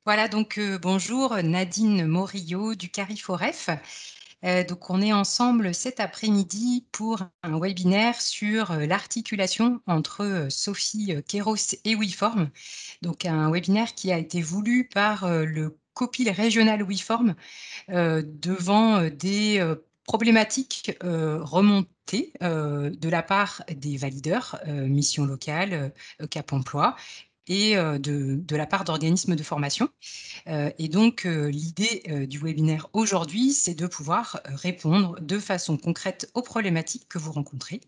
Voilà, donc bonjour, Nadine Morillo du Cariforef. Donc on est ensemble cet après-midi pour un webinaire sur l'articulation entre Sophie Kéros et WeForm. Donc un webinaire qui a été voulu par le COPIL régional WeForm devant des problématiques remontées de la part des valideurs, Mission Locale, Cap Emploi, et de la part d'organismes de formation. Et donc, l'idée du webinaire aujourd'hui, c'est de pouvoir répondre de façon concrète aux problématiques que vous rencontrez.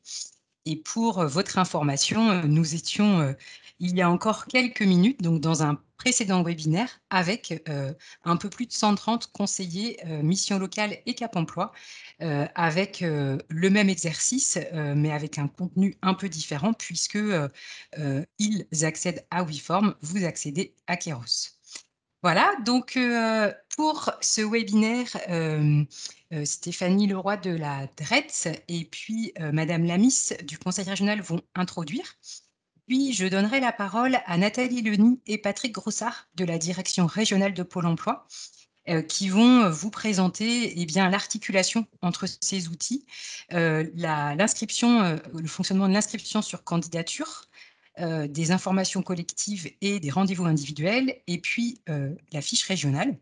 Et pour votre information, nous étions, il y a encore quelques minutes, donc dans un précédent webinaire, avec un peu plus de 130 conseillers Mission Locale et Cap Emploi, avec le même exercice, mais avec un contenu un peu différent, puisque ils accèdent à WeForm, vous accédez à Keros. Voilà, donc pour ce webinaire, Stéphanie Leroy de la DRETS et puis Madame Lamis du Conseil régional vont introduire. Puis je donnerai la parole à Nathalie Leny et Patrick Grossard de la direction régionale de Pôle emploi qui vont vous présenter l'articulation entre ces outils, l'inscription, le fonctionnement de l'inscription sur candidature, des informations collectives et des rendez-vous individuels, et puis la fiche régionale.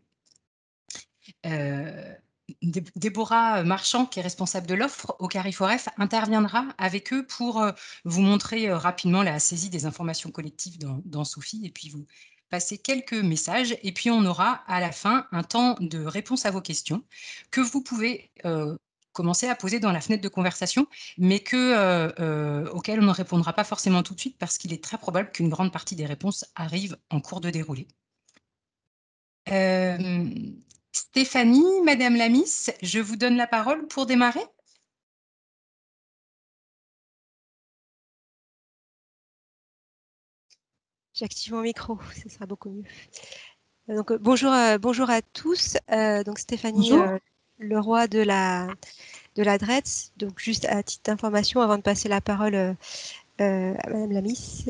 Déborah Marchand, qui est responsable de l'offre au Cariforef, interviendra avec eux pour vous montrer rapidement la saisie des informations collectives dans Sophie, et puis vous passer quelques messages, et puis on aura à la fin un temps de réponse à vos questions que vous pouvez commencer à poser dans la fenêtre de conversation, mais auxquelles on ne répondra pas forcément tout de suite parce qu'il est très probable qu'une grande partie des réponses arrivent en cours de déroulé. Stéphanie, Madame Lamis, je vous donne la parole pour démarrer. J'active mon micro, ce sera beaucoup mieux. Donc, bonjour à tous. Donc Stéphanie Leroy de la DRETS. Donc juste à titre d'information, avant de passer la parole à Madame Lamis.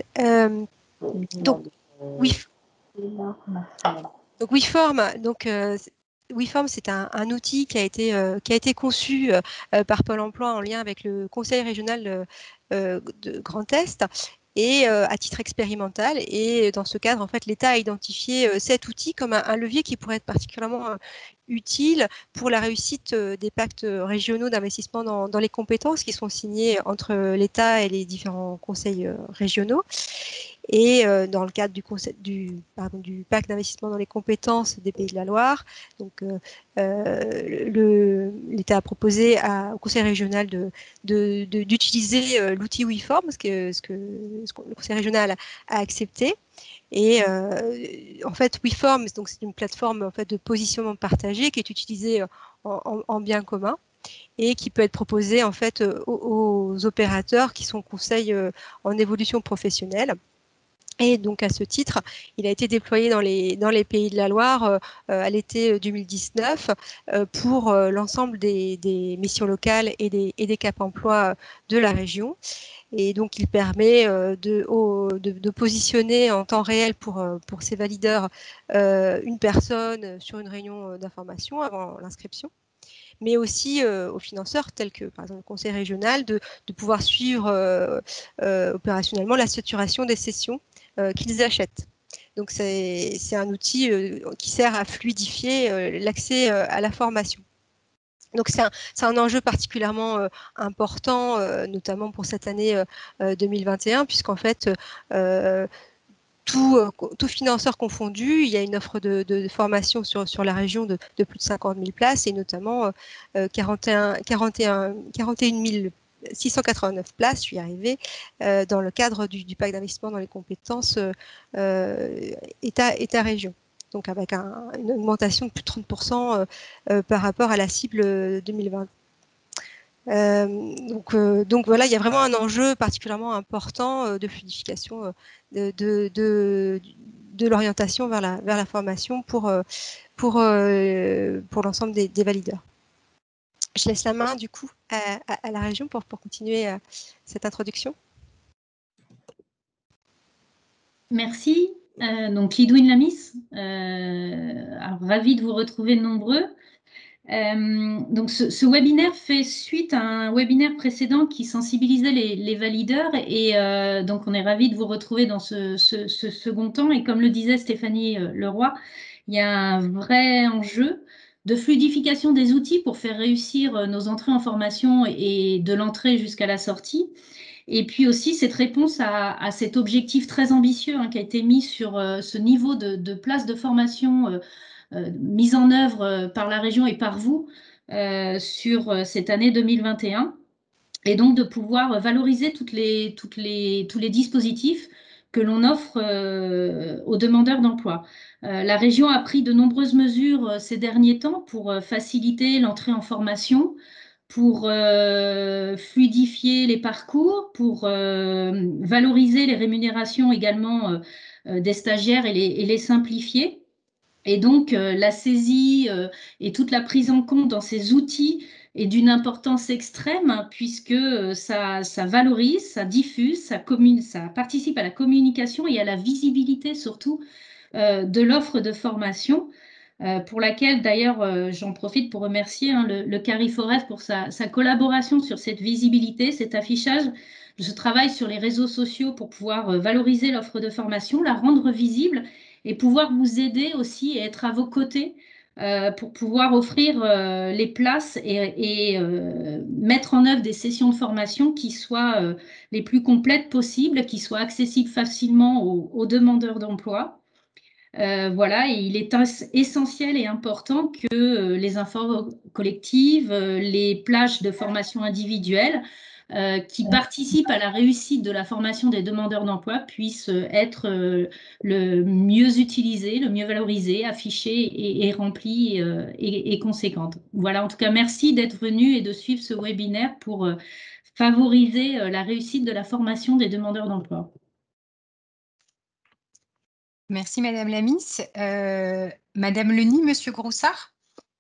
Donc WeForm, WeForm, c'est un outil qui a été conçu par Pôle emploi en lien avec le Conseil régional de Grand Est et à titre expérimental. Et dans ce cadre, en fait, l'État a identifié cet outil comme un levier qui pourrait être particulièrement utile pour la réussite des pactes régionaux d'investissement dans les compétences qui sont signés entre l'État et les différents conseils régionaux. Et dans le cadre du pacte d'investissement dans les compétences des Pays de la Loire, donc l'État a proposé au Conseil régional d'utiliser l'outil WeForm, ce que le Conseil régional a accepté. Et en fait, WeForm, donc c'est une plateforme en fait de positionnement partagé qui est utilisée en bien commun et qui peut être proposée en fait aux opérateurs qui sont conseils en évolution professionnelle. Et donc, à ce titre, il a été déployé dans les Pays de la Loire à l'été 2019 pour l'ensemble des missions locales et des cap emploi de la région. Et donc, il permet de positionner en temps réel pour ces valideurs une personne sur une réunion d'information avant l'inscription, mais aussi aux financeurs tels que par exemple le conseil régional de pouvoir suivre opérationnellement la structuration des sessions qu'ils achètent. Donc c'est un outil qui sert à fluidifier l'accès à la formation. Donc c'est un enjeu particulièrement important, notamment pour cette année 2021, puisqu'en fait tout financeur confondu, il y a une offre de formation sur la région de plus de 50 000 places et notamment 41 689 places, je suis arrivée, dans le cadre du pacte d'investissement dans les compétences État-région. Donc avec une augmentation de plus de 30% par rapport à la cible 2020. Donc voilà, il y a vraiment un enjeu particulièrement important de fluidification de l'orientation vers la formation pour l'ensemble des valideurs. Je laisse la main du coup à la région pour continuer cette introduction. Merci. Donc Lidwin Lamis, alors ravie de vous retrouver nombreux. Donc ce webinaire fait suite à un webinaire précédent qui sensibilisait les valideurs et donc on est ravis de vous retrouver dans ce second temps. Et comme le disait Stéphanie Leroy, il y a un vrai enjeu de fluidification des outils pour faire réussir nos entrées en formation et de l'entrée jusqu'à la sortie. Et puis aussi cette réponse à cet objectif très ambitieux qui a été mis sur ce niveau de place de formation mise en œuvre par la région et par vous sur cette année 2021. Et donc de pouvoir valoriser tous les dispositifs que l'on offre aux demandeurs d'emploi. La région a pris de nombreuses mesures ces derniers temps pour faciliter l'entrée en formation, pour fluidifier les parcours, pour valoriser les rémunérations également des stagiaires et les simplifier. Et donc, la saisie et toute la prise en compte dans ces outils est d'une importance extrême puisque ça valorise, ça diffuse, ça participe à la communication et à la visibilité surtout de l'offre de formation. Pour laquelle, d'ailleurs, j'en profite pour remercier le CARIFOREF pour sa collaboration sur cette visibilité, cet affichage. Je travaille sur les réseaux sociaux pour pouvoir valoriser l'offre de formation, la rendre visible et pouvoir vous aider aussi et être à vos côtés pour pouvoir offrir les places et mettre en œuvre des sessions de formation qui soient les plus complètes possibles, qui soient accessibles facilement aux demandeurs d'emploi. Voilà, et il est essentiel et important que les infos collectives, les plages de formation individuelle qui participent à la réussite de la formation des demandeurs d'emploi puissent être le mieux utilisées, le mieux valorisées, affichées et remplies et conséquentes. Voilà, en tout cas, merci d'être venu et de suivre ce webinaire pour favoriser la réussite de la formation des demandeurs d'emploi. Merci Madame Lamis. Madame Leni, Monsieur Groussard,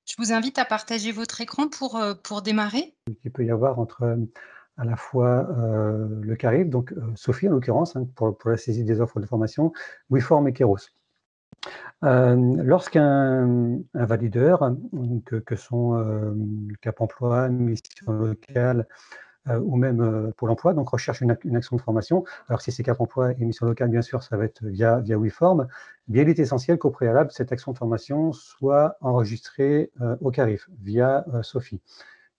je vous invite à partager votre écran pour démarrer. Il peut y avoir entre à la fois le CARIF, donc Sophie en l'occurrence, pour la saisie des offres de formation, WeForm et Keros. Lorsqu'un valideur, que sont Cap Emploi, Mission Locale, ou même Pôle emploi, donc recherche une action de formation. Alors si c'est Cap Emploi et Mission Locale, bien sûr, ça va être via WeForm. Bien, il est essentiel qu'au préalable, cette action de formation soit enregistrée au CARIF via Sophie,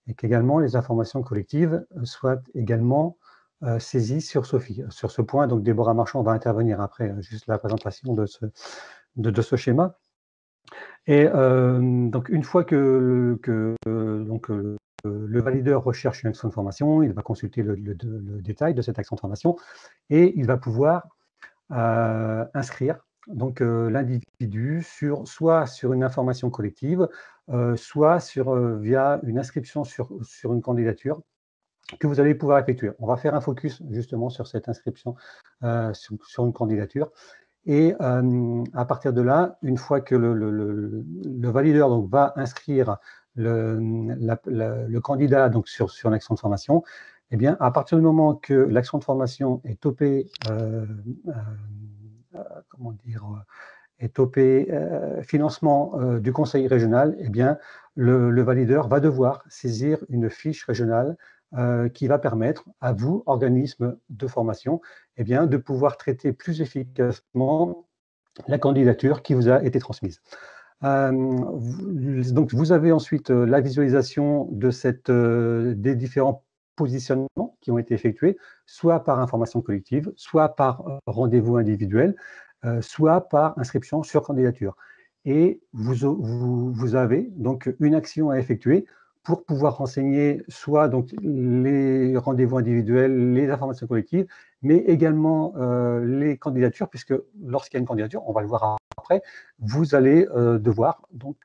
et qu'également les informations collectives soient également saisies sur Sophie. Sur ce point, donc Déborah Marchand va intervenir après juste la présentation de ce schéma. Et donc une fois que le valideur recherche une action de formation, il va consulter le détail de cette action de formation et il va pouvoir inscrire donc l'individu soit sur une information collective, soit via une inscription sur une candidature que vous allez pouvoir effectuer. On va faire un focus justement sur cette inscription sur une candidature. Et à partir de là, une fois que le valideur donc, va inscrire le candidat donc, sur l'action de formation, eh bien, à partir du moment que l'action de formation est topée, financement du conseil régional, eh bien, le valideur va devoir saisir une fiche régionale qui va permettre à vous, organisme de formation, eh bien, de pouvoir traiter plus efficacement la candidature qui vous a été transmise. Donc, vous avez ensuite la visualisation des différents positionnements qui ont été effectués, soit par information collective, soit par rendez-vous individuel, soit par inscription sur candidature. Et vous avez donc une action à effectuer pour pouvoir renseigner soit donc les rendez-vous individuels, les informations collectives, mais également les candidatures, puisque lorsqu'il y a une candidature, on va le voir après, vous allez devoir donc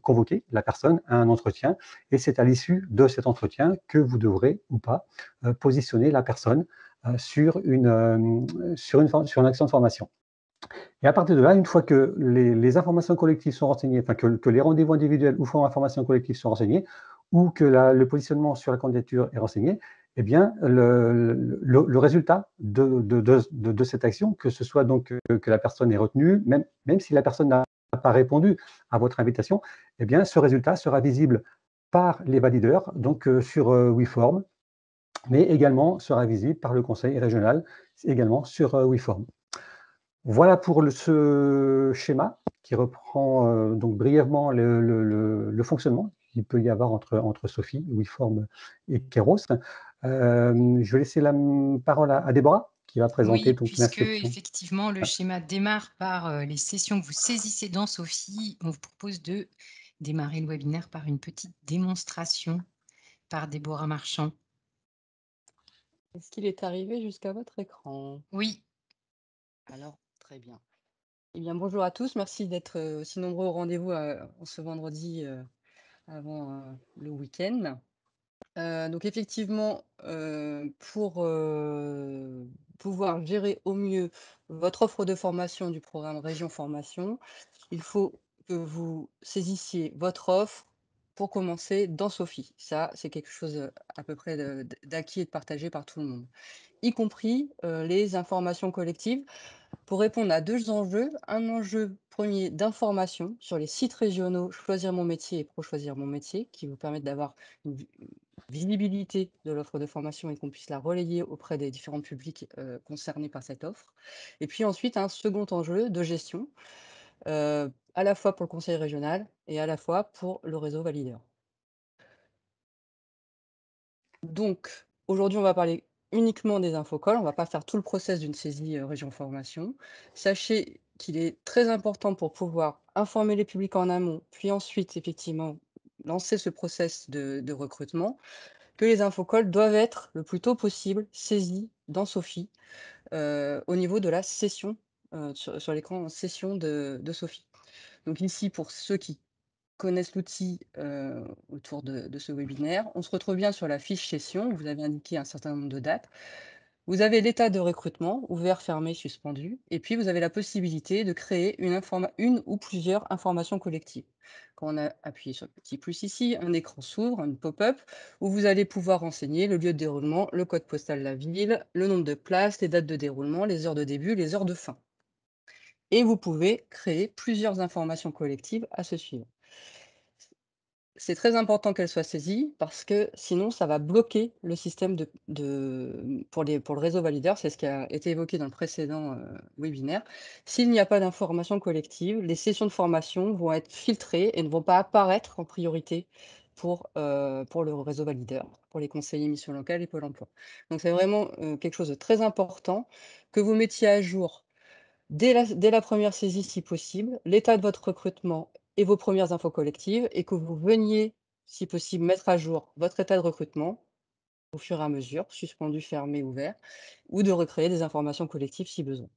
convoquer la personne à un entretien, et c'est à l'issue de cet entretien que vous devrez ou pas positionner la personne sur une action de formation. Et à partir de là, une fois que les informations collectives sont renseignées, enfin que les rendez-vous individuels ou informations collectives sont renseignés, ou que le positionnement sur la candidature est renseigné, eh bien, le résultat de cette action, que ce soit donc que la personne est retenue, même si la personne n'a pas répondu à votre invitation, eh bien, ce résultat sera visible par les valideurs, donc sur WeForm, mais également sera visible par le conseil régional, également sur WeForm. Voilà pour ce schéma qui reprend donc brièvement le fonctionnement qu'il peut y avoir entre Sophie, WeForm et Keros. Je vais laisser la parole à Déborah qui va présenter Oui, donc puisque l'inscription. effectivement le schéma démarre par les sessions que vous saisissez dans Sophie, on vous propose de démarrer le webinaire par une petite démonstration par Déborah Marchand. Est-ce qu'il est arrivé jusqu'à votre écran? Oui. Alors, très bien. Eh bien, bonjour à tous. Merci d'être aussi nombreux au rendez-vous ce vendredi avant le week-end. Donc, effectivement, pour pouvoir gérer au mieux votre offre de formation du programme Région Formation, il faut que vous saisissiez votre offre pour commencer dans Sophie. Ça, c'est quelque chose à peu près d'acquis et de partagé par tout le monde, y compris les informations collectives. Pour répondre à 2 enjeux, un enjeu premier d'information sur les sites régionaux Choisir mon métier et Pro Choisir mon métier, qui vous permettent d'avoir une visibilité de l'offre de formation et qu'on puisse la relayer auprès des différents publics concernés par cette offre. Et puis ensuite, un second enjeu de gestion, à la fois pour le conseil régional et à la fois pour le réseau valideur. Donc, aujourd'hui, on va parler uniquement des infocols. On ne va pas faire tout le process d'une saisie région formation. Sachez qu'il est très important pour pouvoir informer les publics en amont, puis ensuite, effectivement, lancer ce process de recrutement, que les infocols doivent être le plus tôt possible saisis dans Sophie au niveau de la session, sur l'écran session de Sophie. Donc ici, pour ceux qui connaissent l'outil autour de ce webinaire. On se retrouve bien sur la fiche session. Vous avez indiqué un certain nombre de dates. Vous avez l'état de recrutement, ouvert, fermé, suspendu. Et puis, vous avez la possibilité de créer une ou plusieurs informations collectives. Quand on a appuyé sur le petit plus ici, un écran s'ouvre, une pop-up, où vous allez pouvoir renseigner le lieu de déroulement, le code postal de la ville, le nombre de places, les dates de déroulement, les heures de début, les heures de fin. Et vous pouvez créer plusieurs informations collectives à ce suivre. C'est très important qu'elle soit saisie parce que sinon ça va bloquer le système pour le réseau valideur, c'est ce qui a été évoqué dans le précédent webinaire. S'il n'y a pas d'information collective, les sessions de formation vont être filtrées et ne vont pas apparaître en priorité pour le réseau valideur, pour les conseillers missions locales et Pôle emploi. Donc c'est vraiment quelque chose de très important que vous mettiez à jour dès la première saisie si possible, l'état de votre recrutement et vos premières infos collectives et que vous veniez, si possible, mettre à jour votre état de recrutement au fur et à mesure, suspendu, fermé, ouvert, ou de recréer des informations collectives si besoin.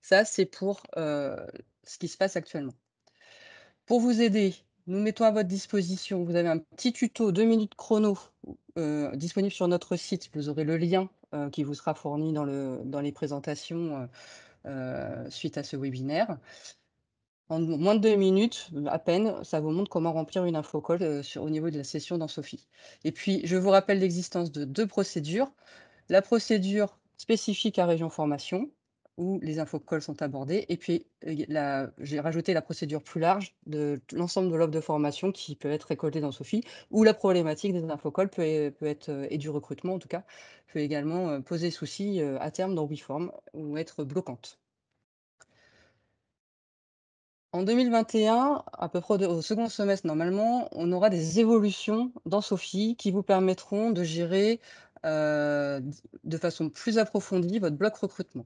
Ça, c'est pour ce qui se passe actuellement. Pour vous aider, nous mettons à votre disposition, vous avez un petit tuto 2 minutes chrono disponible sur notre site. Vous aurez le lien qui vous sera fourni dans les présentations suite à ce webinaire. En moins de 2 minutes, à peine, ça vous montre comment remplir une infocall au niveau de la session dans Sophie. Et puis, je vous rappelle l'existence de 2 procédures. La procédure spécifique à Région Formation, où les infocalls sont abordés, et puis j'ai rajouté la procédure plus large de l'ensemble de l'offre de formation qui peut être récoltée dans Sophie, où la problématique des infocalls peut être, et du recrutement en tout cas, peut également poser souci à terme dans WeForm ou être bloquante. En 2021, à peu près au second semestre normalement, on aura des évolutions dans Sophie qui vous permettront de gérer de façon plus approfondie votre bloc recrutement.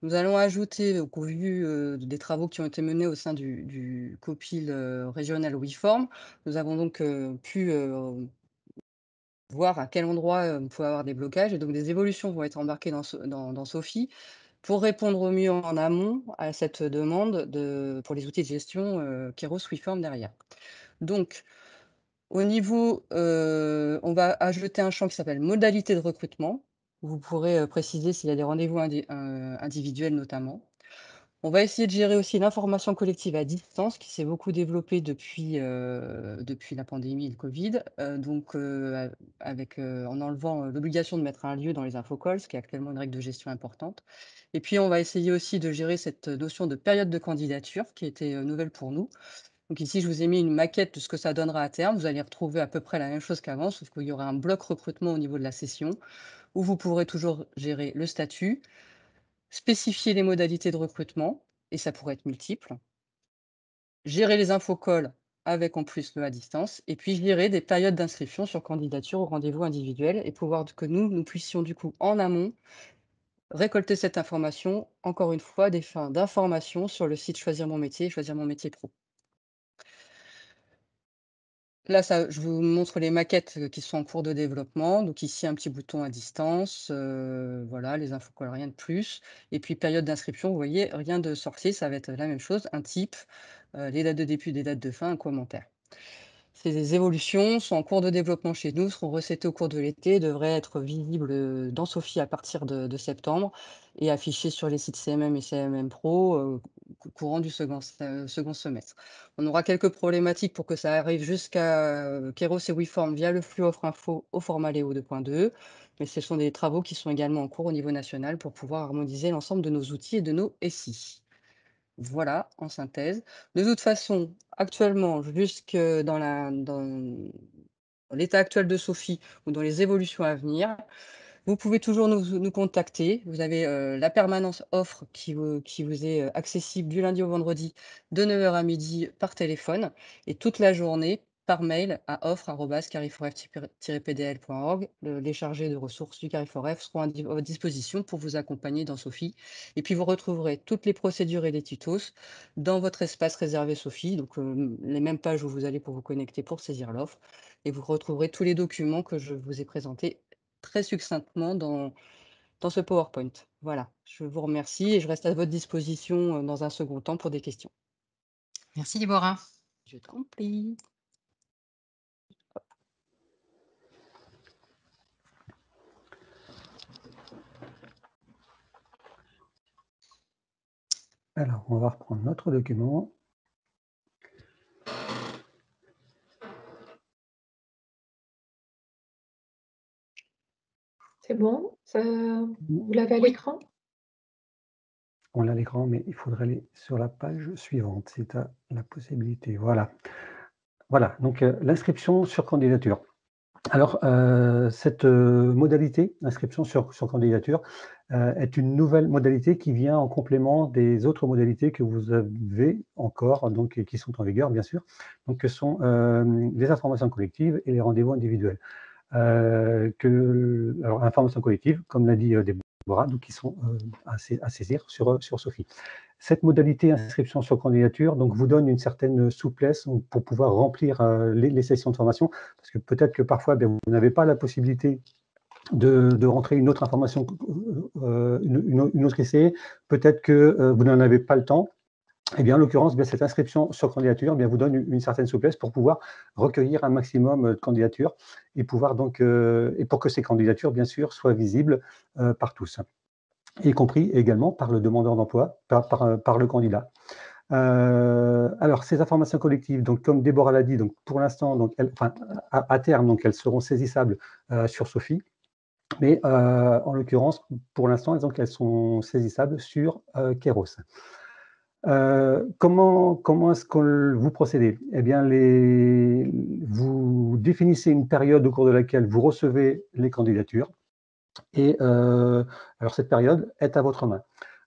Nous allons ajouter, au vu des travaux qui ont été menés au sein du COPIL régional WeForm, nous avons donc pu voir à quel endroit on pouvait avoir des blocages et donc des évolutions vont être embarquées dans Sophie pour répondre au mieux en amont à cette demande pour les outils de gestion Keros WeForm derrière. Donc, au niveau, on va ajouter un champ qui s'appelle modalité de recrutement. Vous pourrez préciser s'il y a des rendez-vous individuels notamment. On va essayer de gérer aussi l'information collective à distance qui s'est beaucoup développée depuis la pandémie et le Covid. En enlevant, l'obligation de mettre un lieu dans les infocalls, ce qui est actuellement une règle de gestion importante. Et puis on va essayer aussi de gérer cette notion de période de candidature qui était, nouvelle pour nous. Donc ici, je vous ai mis une maquette de ce que ça donnera à terme. Vous allez retrouver à peu près la même chose qu'avant, sauf qu'il y aura un bloc recrutement au niveau de la session où vous pourrez toujours gérer le statut, spécifier les modalités de recrutement, et ça pourrait être multiple, gérer les infocalls avec en plus le à distance, et puis gérer des périodes d'inscription sur candidature au rendez-vous individuel et pouvoir que nous puissions du coup en amont récolter cette information, encore une fois, des fins d'information sur le site Choisir mon métier, Choisir mon métier pro. Là, je vous montre les maquettes qui sont en cours de développement. Donc ici, un petit bouton à distance, voilà, les infocalls, rien de plus. Et puis période d'inscription, vous voyez, rien de sorcier, ça va être la même chose, un type, les dates de début, des dates de fin, un commentaire. Ces évolutions sont en cours de développement chez nous, seront recétées au cours de l'été, devraient être visibles dans Sophie à partir de septembre et affichées sur les sites CMM et CMM Pro courant du second semestre. On aura quelques problématiques pour que ça arrive jusqu'à Keros et WeForm via le flux offre info au format Léo 2.2, mais ce sont des travaux qui sont également en cours au niveau national pour pouvoir harmoniser l'ensemble de nos outils et de nos SI. Voilà, en synthèse. De toute façon, actuellement, jusque dans l'état actuel de Sophie ou dans les évolutions à venir, vous pouvez toujours nous contacter. Vous avez la permanence offre qui vous est accessible du lundi au vendredi de 9 h à midi par téléphone et toute la journée par mail à offre@cariforef-pdl.org. Les chargés de ressources du Cariforef seront à votre disposition pour vous accompagner dans Sophie. Et puis vous retrouverez toutes les procédures et les tutos dans votre espace réservé Sophie, donc les mêmes pages où vous allez pour vous connecter pour saisir l'offre. Et vous retrouverez tous les documents que je vous ai présentés très succinctement dans ce PowerPoint. Voilà, je vous remercie et je reste à votre disposition dans un second temps pour des questions. Merci Déborah. Je t'en prie. Alors, on va reprendre notre document. C'est bon? Vous l'avez à l'écran? On l'a à l'écran, mais il faudrait aller sur la page suivante, si tu as la possibilité. Voilà. Voilà, donc l'inscription sur candidature. Alors, cette modalité, l'inscription sur candidature, est une nouvelle modalité qui vient en complément des autres modalités que vous avez encore, donc, et qui sont en vigueur, bien sûr, donc, que sont les informations collectives et les rendez-vous individuels. Alors, informations collectives, comme l'a dit Déborah, donc, qui sont à saisir sur Sophie. Cette modalité inscription sur candidature donc, vous donne une certaine souplesse pour pouvoir remplir les sessions de formation, parce que peut-être que parfois, vous n'avez pas la possibilité de rentrer une autre information, une autre essai, peut-être que vous n'en avez pas le temps. Eh bien, en l'occurrence, cette inscription sur candidature vous donne une certaine souplesse pour pouvoir recueillir un maximum de candidatures et pouvoir donc, et pour que ces candidatures, bien sûr, soient visibles par tous, y compris également par le demandeur d'emploi, par le candidat. Alors, ces informations collectives, donc, comme Déborah l'a dit, donc, pour l'instant, à terme, donc, elles seront saisissables sur Sophie, mais en l'occurrence, pour l'instant, elles sont saisissables sur Keros. Comment est-ce que vous procédez? Eh bien, vous définissez une période au cours de laquelle vous recevez les candidatures. Et alors, cette période est à votre main.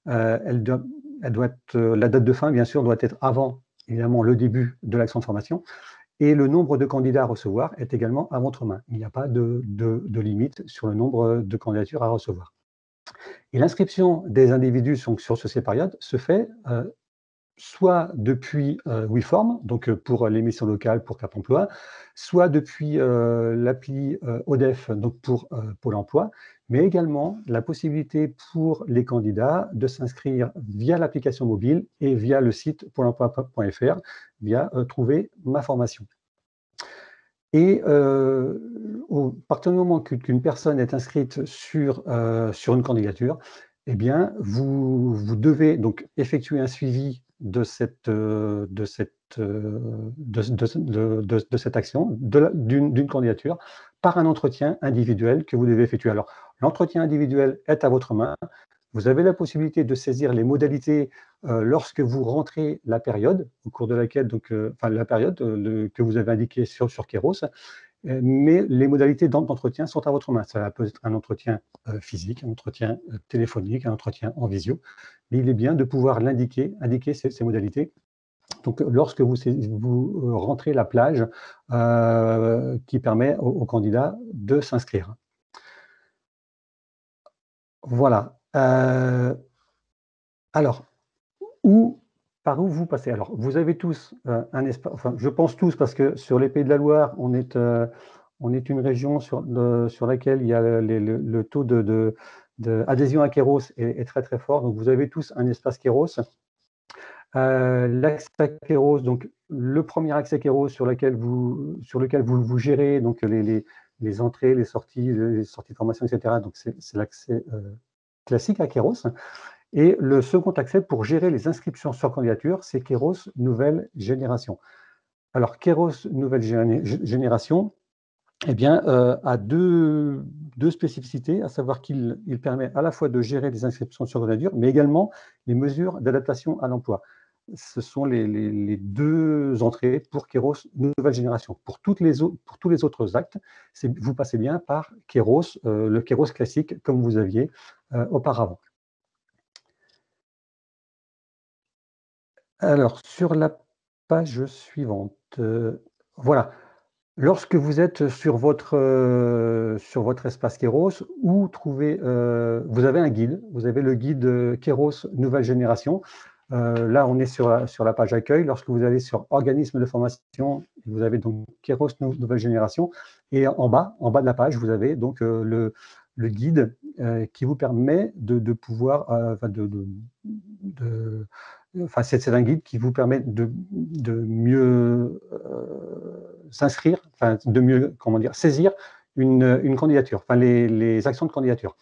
Elle doit être, la date de fin, bien sûr, doit être avant, évidemment, le début de l'action de formation. Et le nombre de candidats à recevoir est également à votre main. Il n'y a pas de limite sur le nombre de candidatures à recevoir. Et l'inscription des individus sur ces périodes se fait soit depuis WeForm, donc pour l'émission locale pour Cap Emploi, soit depuis l'appli ODEF, donc pour Pôle emploi, mais également la possibilité pour les candidats de s'inscrire via l'application mobile et via le site pôle-emploi.fr, via Trouver ma formation. Et à partir du moment qu'une personne est inscrite sur une candidature, eh bien, vous devez donc effectuer un suivi de cette action, d'une candidature, par un entretien individuel que vous devez effectuer. Alors, l'entretien individuel est à votre main. Vous avez la possibilité de saisir les modalités lorsque vous rentrez la période, au cours de laquelle, donc, enfin, la période que vous avez indiquée sur Kairos, mais les modalités d'entretien sont à votre main. Ça peut être un entretien physique, un entretien téléphonique, un entretien en visio, mais il est bien de pouvoir indiquer ces modalités. Donc, lorsque vous rentrez la plage qui permet aux candidats de s'inscrire. Voilà. Alors, par où vous passez? Alors, vous avez tous un espace, enfin, je pense tous, parce que sur les Pays de la Loire, on est une région sur laquelle il y a le taux d'adhésion à Kairos est très très fort. Donc, vous avez tous un espace Kairos. L'accès à Kairos, donc le premier accès Kairos sur lequel vous gérez donc les entrées, les sorties de formation, etc. Donc, c'est l'accès classique à Kairos. Et le second accès pour gérer les inscriptions sur candidature, c'est Kairos Nouvelle Génération. Alors, Kairos Nouvelle Génération, eh bien, a deux spécificités, à savoir qu'il permet à la fois de gérer les inscriptions sur candidature, mais également les mesures d'adaptation à l'emploi. Ce sont les deux entrées pour Kairos Nouvelle Génération. Pour tous les autres actes, vous passez bien par Kairos, le Kairos classique, comme vous aviez auparavant. Alors, sur la page suivante, voilà. Lorsque vous êtes sur votre espace Kairos, vous avez un guide, vous avez le guide Kairos Nouvelle Génération. Là, on est sur la page accueil. Lorsque vous allez sur organisme de formation, vous avez donc Kairos Nouvelle Génération. Et en bas de la page, vous avez donc le guide qui vous permet de pouvoir, c'est un guide qui vous permet de mieux s'inscrire, de mieux, saisir une candidature, les actions de candidature,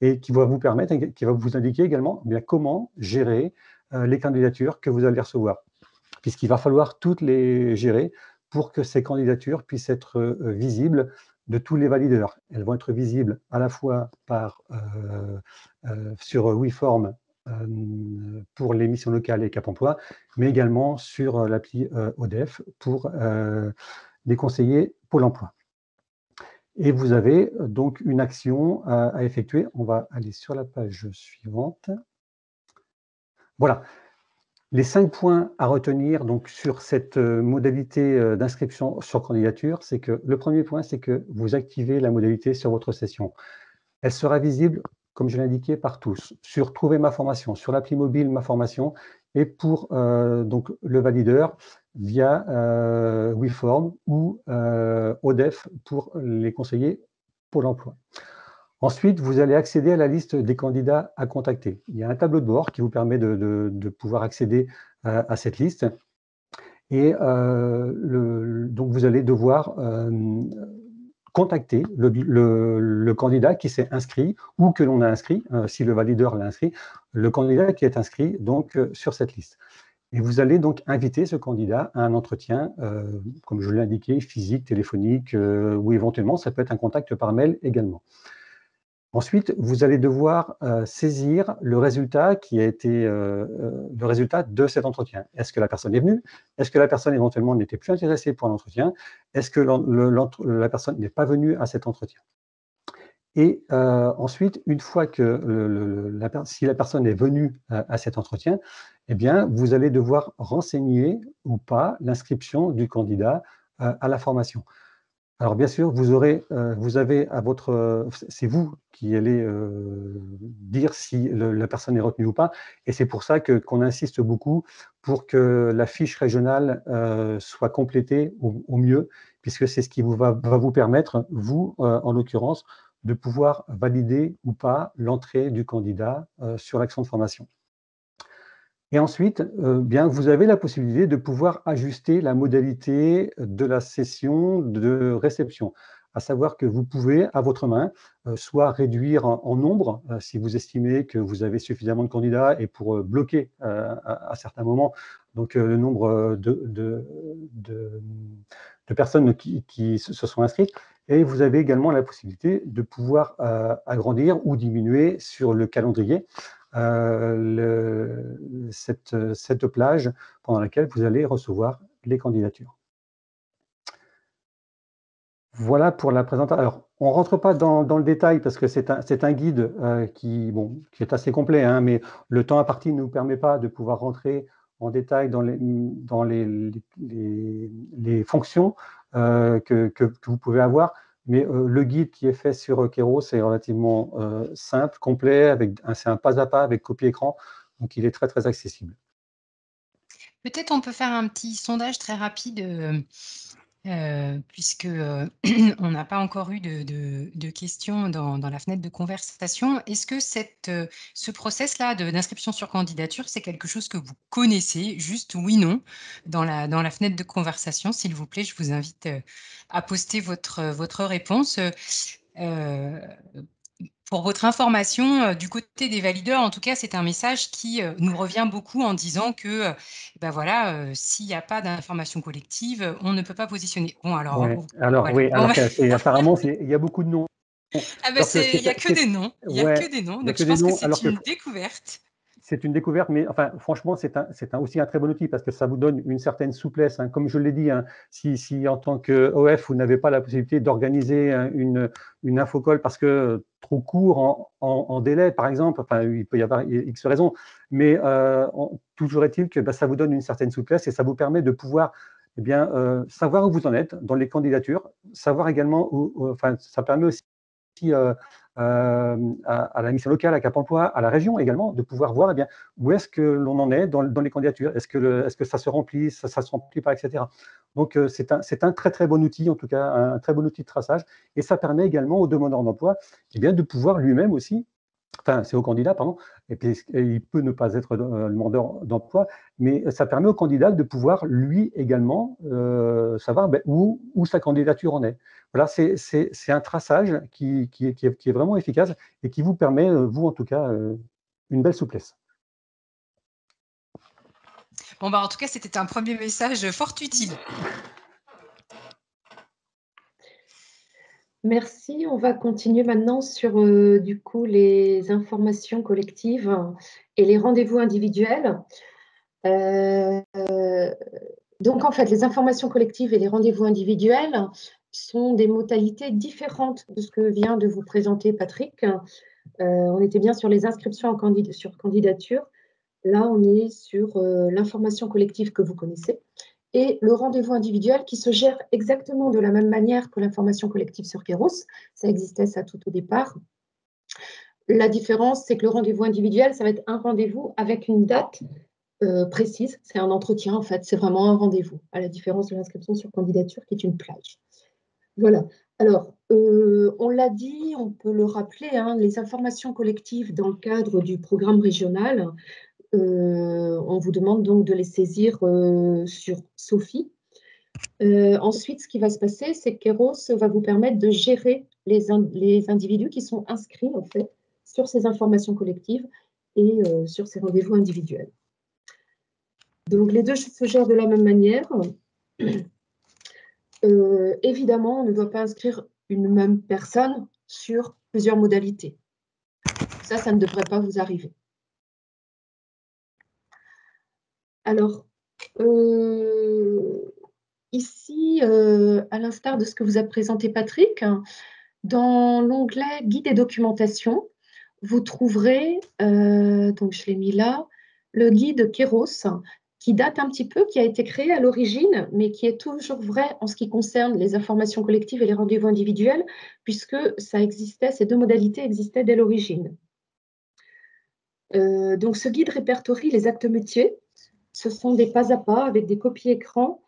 et qui va vous indiquer également bien comment gérer les candidatures que vous allez recevoir, puisqu'il va falloir toutes les gérer pour que ces candidatures puissent être visibles de tous les valideurs. Elles vont être visibles à la fois sur WeForm pour les missions locales et Cap Emploi, mais également sur l'appli ODEF pour les conseillers Pôle emploi. Et vous avez donc une action à effectuer. On va aller sur la page suivante. Voilà. Les 5 points à retenir donc, sur cette modalité d'inscription sur candidature, c'est que le premier point, c'est que vous activez la modalité sur votre session. Elle sera visible, comme je l'ai indiqué, par tous, sur Trouver ma formation, sur l'appli mobile Ma formation, et pour donc, le valideur via WeForm ou ODEF pour les conseillers Pôle emploi. Ensuite, vous allez accéder à la liste des candidats à contacter. Il y a un tableau de bord qui vous permet de pouvoir accéder à cette liste. Et donc, vous allez devoir contacter le candidat qui s'est inscrit ou que l'on a inscrit, si le valideur l'a inscrit, le candidat qui est inscrit donc, sur cette liste. Et vous allez donc inviter ce candidat à un entretien, comme je l'ai indiqué, physique, téléphonique, ou éventuellement, ça peut être un contact par mail également. Ensuite, vous allez devoir saisir le résultat qui a été le résultat de cet entretien. Est-ce que la personne est venue? Est-ce que la personne éventuellement n'était plus intéressée pour l'entretien? Est-ce que la personne n'est pas venue à cet entretien? Et ensuite, une fois que si la personne est venue à cet entretien, eh bien, vous allez devoir renseigner ou pas l'inscription du candidat à la formation. Alors bien sûr, vous avez à votre, c'est vous qui allez dire si la personne est retenue ou pas, et c'est pour ça qu'on insiste beaucoup pour que la fiche régionale soit complétée au mieux, puisque c'est ce qui va vous permettre, vous en l'occurrence, de pouvoir valider ou pas l'entrée du candidat sur l'action de formation. Et ensuite, bien, vous avez la possibilité de pouvoir ajuster la modalité de la session de réception. à savoir que vous pouvez, à votre main, soit réduire en nombre, si vous estimez que vous avez suffisamment de candidats, et pour bloquer à certains moments donc, le nombre de personnes qui se sont inscrites. Et vous avez également la possibilité de pouvoir agrandir ou diminuer sur le calendrier cette plage pendant laquelle vous allez recevoir les candidatures. Voilà pour la présentation. Alors, on ne rentre pas dans le détail parce que c'est un guide qui est assez complet, hein, mais le temps imparti ne nous permet pas de pouvoir rentrer en détail dans les fonctions que vous pouvez avoir. Mais le guide qui est fait sur Keros est relativement simple, complet, c'est un pas à pas avec copie écran, donc il est très, très accessible. Peut-être on peut faire un petit sondage très rapide, puisque on n'a pas encore eu de questions dans la fenêtre de conversation. Est-ce que ce process-là d'inscription sur candidature, c'est quelque chose que vous connaissez, juste oui, non, dans la fenêtre de conversation, s'il vous plaît, je vous invite à poster votre réponse. Pour votre information, du côté des valideurs, en tout cas, c'est un message qui nous revient beaucoup en disant que, ben voilà, s'il n'y a pas d'information collective, on ne peut pas positionner. Bon, alors, Ouais. Alors, voilà. oui, Bon, alors apparemment, il y a beaucoup de noms. ah ben, Alors que il n'y a que des noms. Il n'y a ouais, que des noms. il y a Donc, que je des pense que noms, c'est alors que une découverte. c'est une découverte, mais enfin, franchement, c'est aussi un très bon outil parce que ça vous donne une certaine souplesse, hein. Comme je l'ai dit, hein, si en tant qu'OF, vous n'avez pas la possibilité d'organiser une infocall parce que trop court en délai, par exemple, enfin, il peut y avoir X raisons, mais toujours est-il que ça vous donne une certaine souplesse et ça vous permet de pouvoir savoir où vous en êtes dans les candidatures, savoir également enfin, ça permet aussi à la mission locale, à Cap Emploi, à la région également, de pouvoir voir où est-ce que l'on en est dans les candidatures. Est-ce que ça se remplit, ça se remplit pas, etc. Donc, c'est un très, très bon outil, en tout cas, un très bon outil de traçage. Et ça permet également au demandeur d'emploi de pouvoir lui-même aussi, enfin, c'est au candidat, pardon, et puis il peut ne pas être demandeur d'emploi, mais ça permet au candidat de pouvoir, lui également, savoir où sa candidature en est. Voilà, c'est un traçage qui est vraiment efficace et qui vous permet, vous en tout cas, une belle souplesse. Bon, bah, en tout cas, c'était un premier message fort utile. Merci. On va continuer maintenant sur du coup les informations collectives et les rendez-vous individuels. Donc, en fait, les informations collectives et les rendez-vous individuels sont des modalités différentes de ce que vient de vous présenter Patrick. On était bien sur les inscriptions sur candidature. Là, on est sur l'information collective que vous connaissez et le rendez-vous individuel qui se gère exactement de la même manière que l'information collective sur Keros. Ça existait ça tout au départ. La différence, c'est que le rendez-vous individuel, ça va être un rendez-vous avec une date précise. C'est un entretien, en fait. C'est vraiment un rendez-vous, à la différence de l'inscription sur candidature qui est une plage. Voilà. Alors, on l'a dit, on peut le rappeler, hein, les informations collectives dans le cadre du programme régional, on vous demande donc de les saisir sur Sophie. Ensuite, ce qui va se passer, c'est que Keros va vous permettre de gérer les individus qui sont inscrits en fait sur ces informations collectives et sur ces rendez-vous individuels. Donc, les deux se gèrent de la même manière. Évidemment, on ne doit pas inscrire une même personne sur plusieurs modalités. Ça ne devrait pas vous arriver. Alors, ici, à l'instar de ce que vous a présenté Patrick, dans l'onglet Guide et documentation, vous trouverez, donc je l'ai mis là, le guide Keros, qui date un petit peu, qui a été créé à l'origine, mais qui est toujours vrai en ce qui concerne les informations collectives et les rendez-vous individuels, puisque ça existait, ces deux modalités existaient dès l'origine. Donc ce guide répertorie les actes métiers. Ce sont des pas à pas avec des copies écran.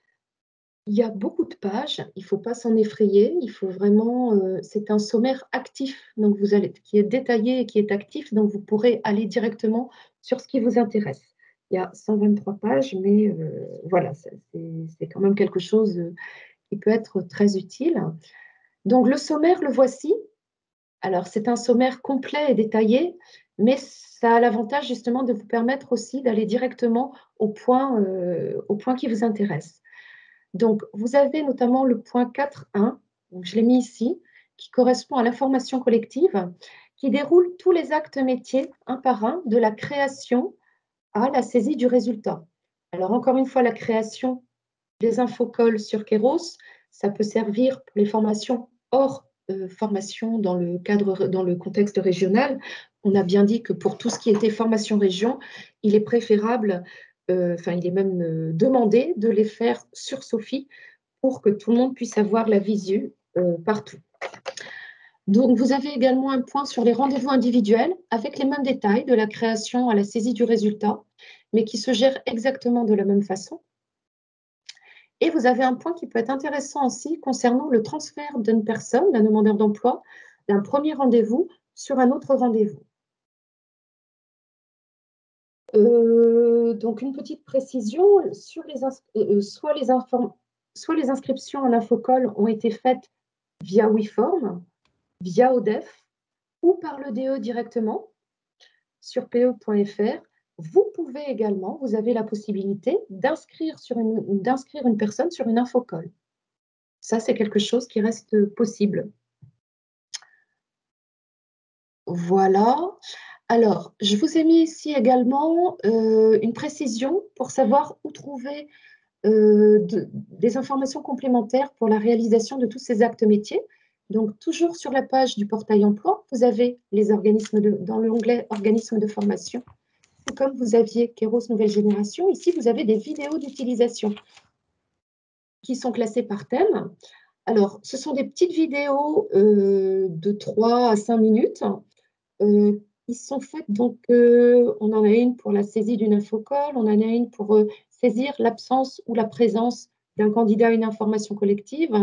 Il y a beaucoup de pages, il ne faut pas s'en effrayer, il faut vraiment, c'est un sommaire actif donc qui est détaillé et qui est actif, donc vous pourrez aller directement sur ce qui vous intéresse. Il y a 123 pages, mais voilà, c'est quand même quelque chose qui peut être très utile. Donc, le sommaire, le voici. Alors, c'est un sommaire complet et détaillé, mais ça a l'avantage justement de vous permettre aussi d'aller directement au point qui vous intéresse. Donc, vous avez notamment le point 4.1, donc je l'ai mis ici, qui correspond à l'information collective, qui déroule tous les actes métiers, un par un, de la création à la saisie du résultat. Alors, encore une fois, la création des infocols sur Keros, ça peut servir pour les formations hors formation dans le contexte régional. On a bien dit que pour tout ce qui était formation région, il est préférable, il est même demandé de les faire sur Sophie pour que tout le monde puisse avoir la visu partout. Donc, vous avez également un point sur les rendez-vous individuels avec les mêmes détails de la création à la saisie du résultat, mais qui se gèrent exactement de la même façon. Et vous avez un point qui peut être intéressant aussi concernant le transfert d'une personne, d'un demandeur d'emploi, d'un premier rendez-vous sur un autre rendez-vous. Donc, une petite précision, sur soit les inscriptions en infocol ont été faites via WeForm, via ODEF ou par le DE directement sur pe.fr. Vous pouvez également, vous avez la possibilité d'inscrire une personne sur une infocol. Ça, c'est quelque chose qui reste possible. Voilà. Alors, je vous ai mis ici également une précision pour savoir où trouver des informations complémentaires pour la réalisation de tous ces actes métiers. Donc, toujours sur la page du portail emploi, vous avez les organismes dans l'onglet organismes de formation. Et comme vous aviez Keros Nouvelle Génération, ici, vous avez des vidéos d'utilisation qui sont classées par thème. Alors, ce sont des petites vidéos de 3 à 5 minutes qui sont faites. Donc, on en a une pour la saisie d'une infocol, on en a une pour saisir l'absence ou la présence d'un candidat à une information collective,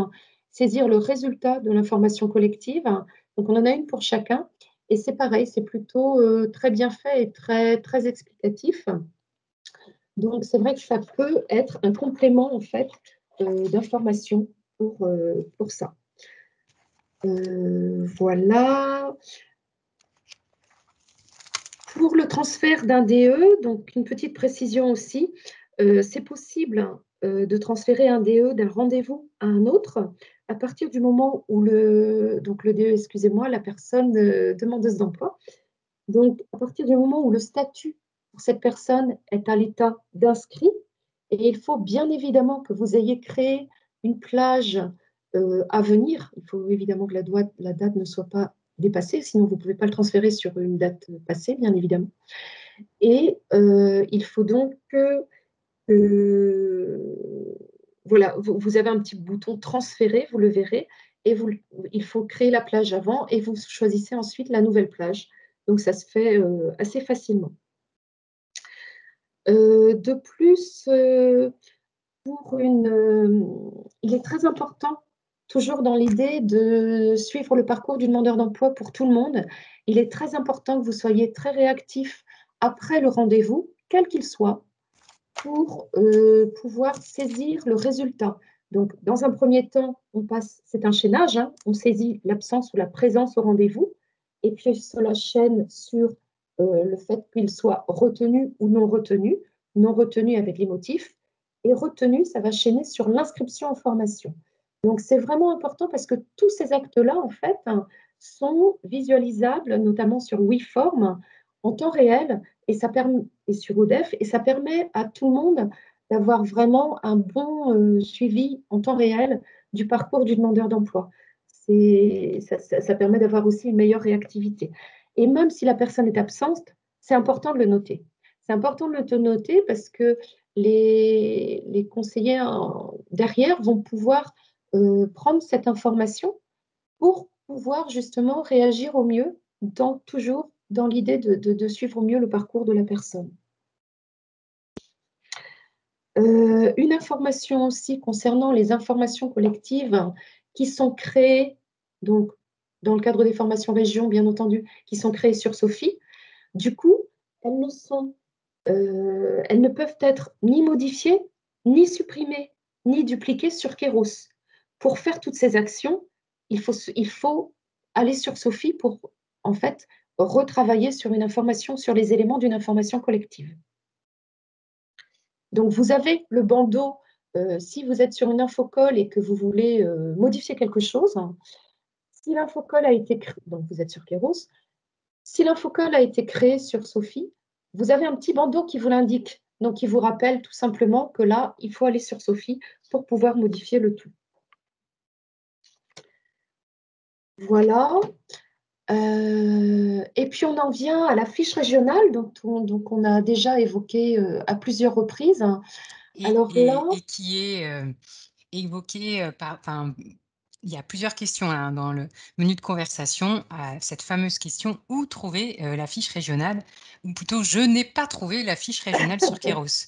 saisir le résultat de l'information collective. Donc, on en a une pour chacun. Et c'est pareil, c'est plutôt très bien fait et très, très explicatif. Donc, c'est vrai que ça peut être un complément, en fait, d'information pour ça. Voilà. Pour le transfert d'un DE, donc une petite précision aussi, c'est possible de transférer un DE d'un rendez-vous à un autre à partir du moment où le DE, excusez-moi, la personne demandeuse d'emploi. Donc, à partir du moment où le statut pour cette personne est à l'état d'inscrit, et il faut bien évidemment que vous ayez créé une plage à venir. Il faut évidemment que la date ne soit pas dépassée, sinon vous ne pouvez pas le transférer sur une date passée, bien évidemment. Et il faut donc que voilà, vous avez un petit bouton transférer, vous le verrez, et il faut créer la plage avant et vous choisissez ensuite la nouvelle plage. Donc, ça se fait assez facilement. De plus, il est très important, toujours dans l'idée de suivre le parcours du demandeur d'emploi pour tout le monde, il est très important que vous soyez très réactif après le rendez-vous, quel qu'il soit, pour pouvoir saisir le résultat. Donc, dans un premier temps, c'est un chaînage, hein, on saisit l'absence ou la présence au rendez-vous, et puis cela chaîne sur le fait qu'il soit retenu ou non retenu avec les motifs, et retenu, ça va chaîner sur l'inscription en formation. Donc, c'est vraiment important parce que tous ces actes-là, en fait, hein, sont visualisables, notamment sur WeForm, en temps réel, et sur ODEF, et ça permet à tout le monde d'avoir vraiment un bon suivi en temps réel du parcours du demandeur d'emploi. Ça permet d'avoir aussi une meilleure réactivité. Et même si la personne est absente, c'est important de le noter. C'est important de le noter parce que les conseillers derrière vont pouvoir prendre cette information pour pouvoir justement réagir au mieux, toujours dans l'idée de suivre au mieux le parcours de la personne. Une information aussi concernant les informations collectives qui sont créées, donc dans le cadre des formations région, bien entendu, qui sont créées sur Sophie. Du coup, elles ne peuvent être ni modifiées, ni supprimées, ni dupliquées sur Keros. Pour faire toutes ces actions, il faut aller sur Sophie pour, en fait, retravailler sur une information, sur les éléments d'une information collective. Donc, vous avez le bandeau, si vous êtes sur une infocolle et que vous voulez modifier quelque chose, si l'infocolle a été créée, donc vous êtes sur Kéros, si l'infocolle a été créée sur Sophie, vous avez un petit bandeau qui vous l'indique, donc qui vous rappelle tout simplement que là, il faut aller sur Sophie pour pouvoir modifier le tout. Voilà. Et puis, on en vient à la fiche régionale, donc on a déjà évoqué à plusieurs reprises. Et qui est évoquée par... Enfin, il y a plusieurs questions hein, dans le menu de conversation. Cette fameuse question, où trouver la fiche régionale? Ou plutôt, je n'ai pas trouvé la fiche régionale sur Kéros.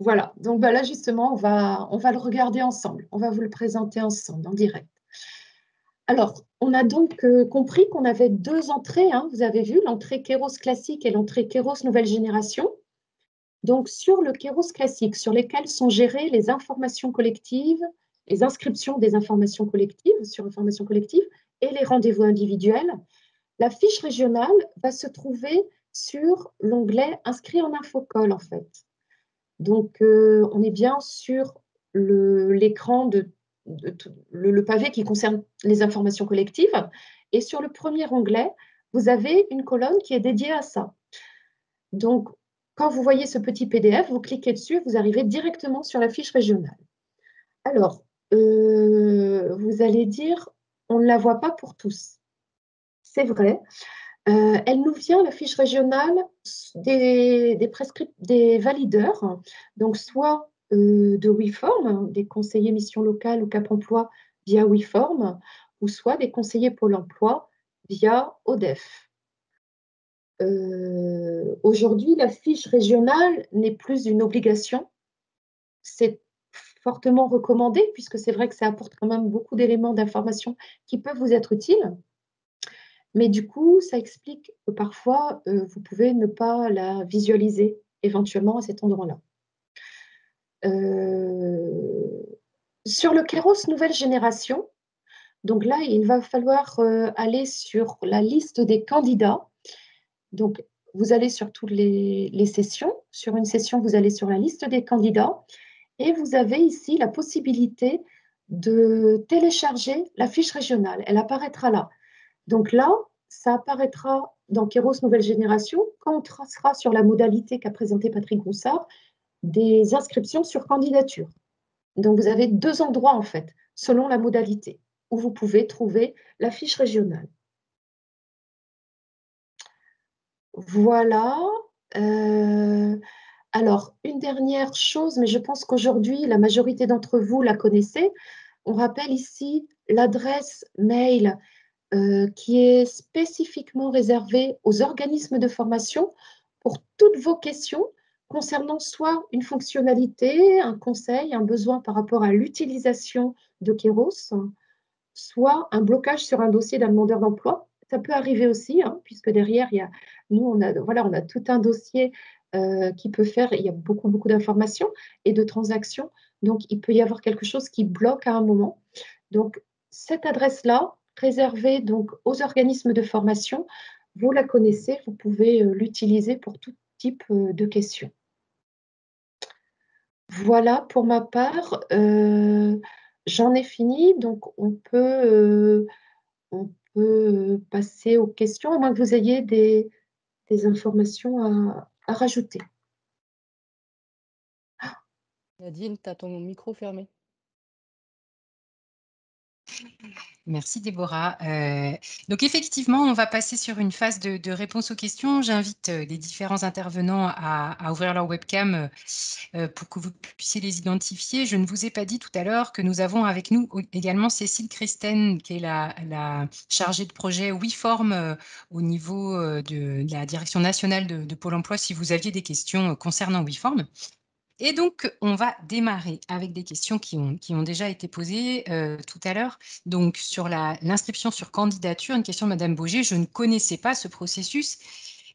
Voilà, donc là justement, on va le regarder ensemble. On va vous le présenter ensemble, en direct. Alors, on a donc compris qu'on avait deux entrées, hein, vous avez vu, l'entrée Kéros classique et l'entrée Kéros nouvelle génération. Donc, sur le Kéros classique, sur lesquels sont gérées les informations collectives, les inscriptions des informations collectives sur informations collectives et les rendez-vous individuels, la fiche régionale va se trouver sur l'onglet « Inscrit en infocolle » en fait. Donc, on est bien sur l'écran le pavé qui concerne les informations collectives. Et sur le premier onglet, vous avez une colonne qui est dédiée à ça. Donc, quand vous voyez ce petit PDF, vous cliquez dessus, vous arrivez directement sur la fiche régionale. Alors, vous allez dire, on ne la voit pas pour tous. C'est vrai. Elle nous vient, la fiche régionale, des valideurs, donc soit de WeForm, des conseillers mission locale ou Cap Emploi via WeForm, ou soit des conseillers Pôle emploi via ODEF. Aujourd'hui, la fiche régionale n'est plus une obligation. C'est fortement recommandé, puisque c'est vrai que ça apporte quand même beaucoup d'éléments d'information qui peuvent vous être utiles. Mais du coup, ça explique que parfois, vous pouvez ne pas la visualiser éventuellement à cet endroit-là. Sur le Kéros nouvelle génération, donc là, il va falloir aller sur la liste des candidats. Donc, vous allez sur toutes les sessions. Sur une session, vous allez sur la liste des candidats et vous avez ici la possibilité de télécharger la fiche régionale. Elle apparaîtra là. Donc là, ça apparaîtra dans Kéros Nouvelle Génération quand on sera sur la modalité qu'a présentée Patrick Groussard des inscriptions sur candidature. Donc, vous avez deux endroits, en fait, selon la modalité, où vous pouvez trouver la fiche régionale. Voilà. Alors, une dernière chose, mais je pense qu'aujourd'hui, la majorité d'entre vous la connaissez. On rappelle ici l'adresse mail qui est spécifiquement réservée aux organismes de formation pour toutes vos questions concernant soit une fonctionnalité, un conseil, un besoin par rapport à l'utilisation de Kéros, soit un blocage sur un dossier d'un demandeur d'emploi. Ça peut arriver aussi, hein, puisque derrière, nous, on a tout un dossier qui peut faire, il y a beaucoup d'informations et de transactions, donc il peut y avoir quelque chose qui bloque à un moment. Donc, cette adresse-là, réservée donc aux organismes de formation, vous la connaissez, vous pouvez l'utiliser pour tout type de questions. Voilà pour ma part. J'en ai fini, donc on peut passer aux questions, à moins que vous ayez des informations à rajouter. Nadine, tu as ton micro fermé. Merci Déborah. Donc effectivement, on va passer sur une phase de réponse aux questions. J'invite les différents intervenants à ouvrir leur webcam pour que vous puissiez les identifier. Je ne vous ai pas dit tout à l'heure que nous avons avec nous également Cécile Christen, qui est la chargée de projet WeForm au niveau de la direction nationale de Pôle emploi, si vous aviez des questions concernant WeForm. Et donc, on va démarrer avec des questions qui ont déjà été posées tout à l'heure. Donc, sur l'inscription sur candidature, une question de Madame Boger. Je ne connaissais pas ce processus.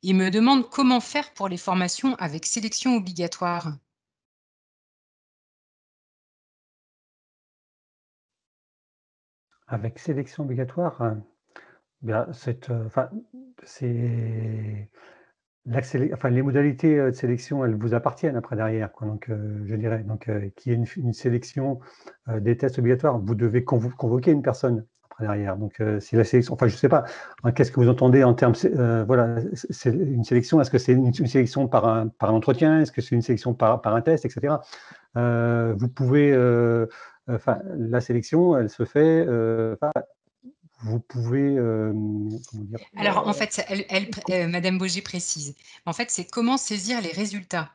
Il me demande comment faire pour les formations avec sélection obligatoire. Avec sélection obligatoire, bien, c'est les modalités de sélection, elles vous appartiennent après derrière, quoi. Donc, je dirais, donc, qu'il y ait une sélection des tests obligatoires, vous devez convoquer une personne après derrière. Donc, si la sélection, enfin, je ne sais pas, hein, qu'est-ce que vous entendez en termes, voilà, c'est une sélection, est-ce que c'est une sélection par un entretien, est-ce que c'est une sélection par un test, etc. Vous pouvez, la sélection, elle se fait, vous pouvez, comment dire? Alors, en fait, Madame Boger précise. En fait, c'est comment saisir les résultats.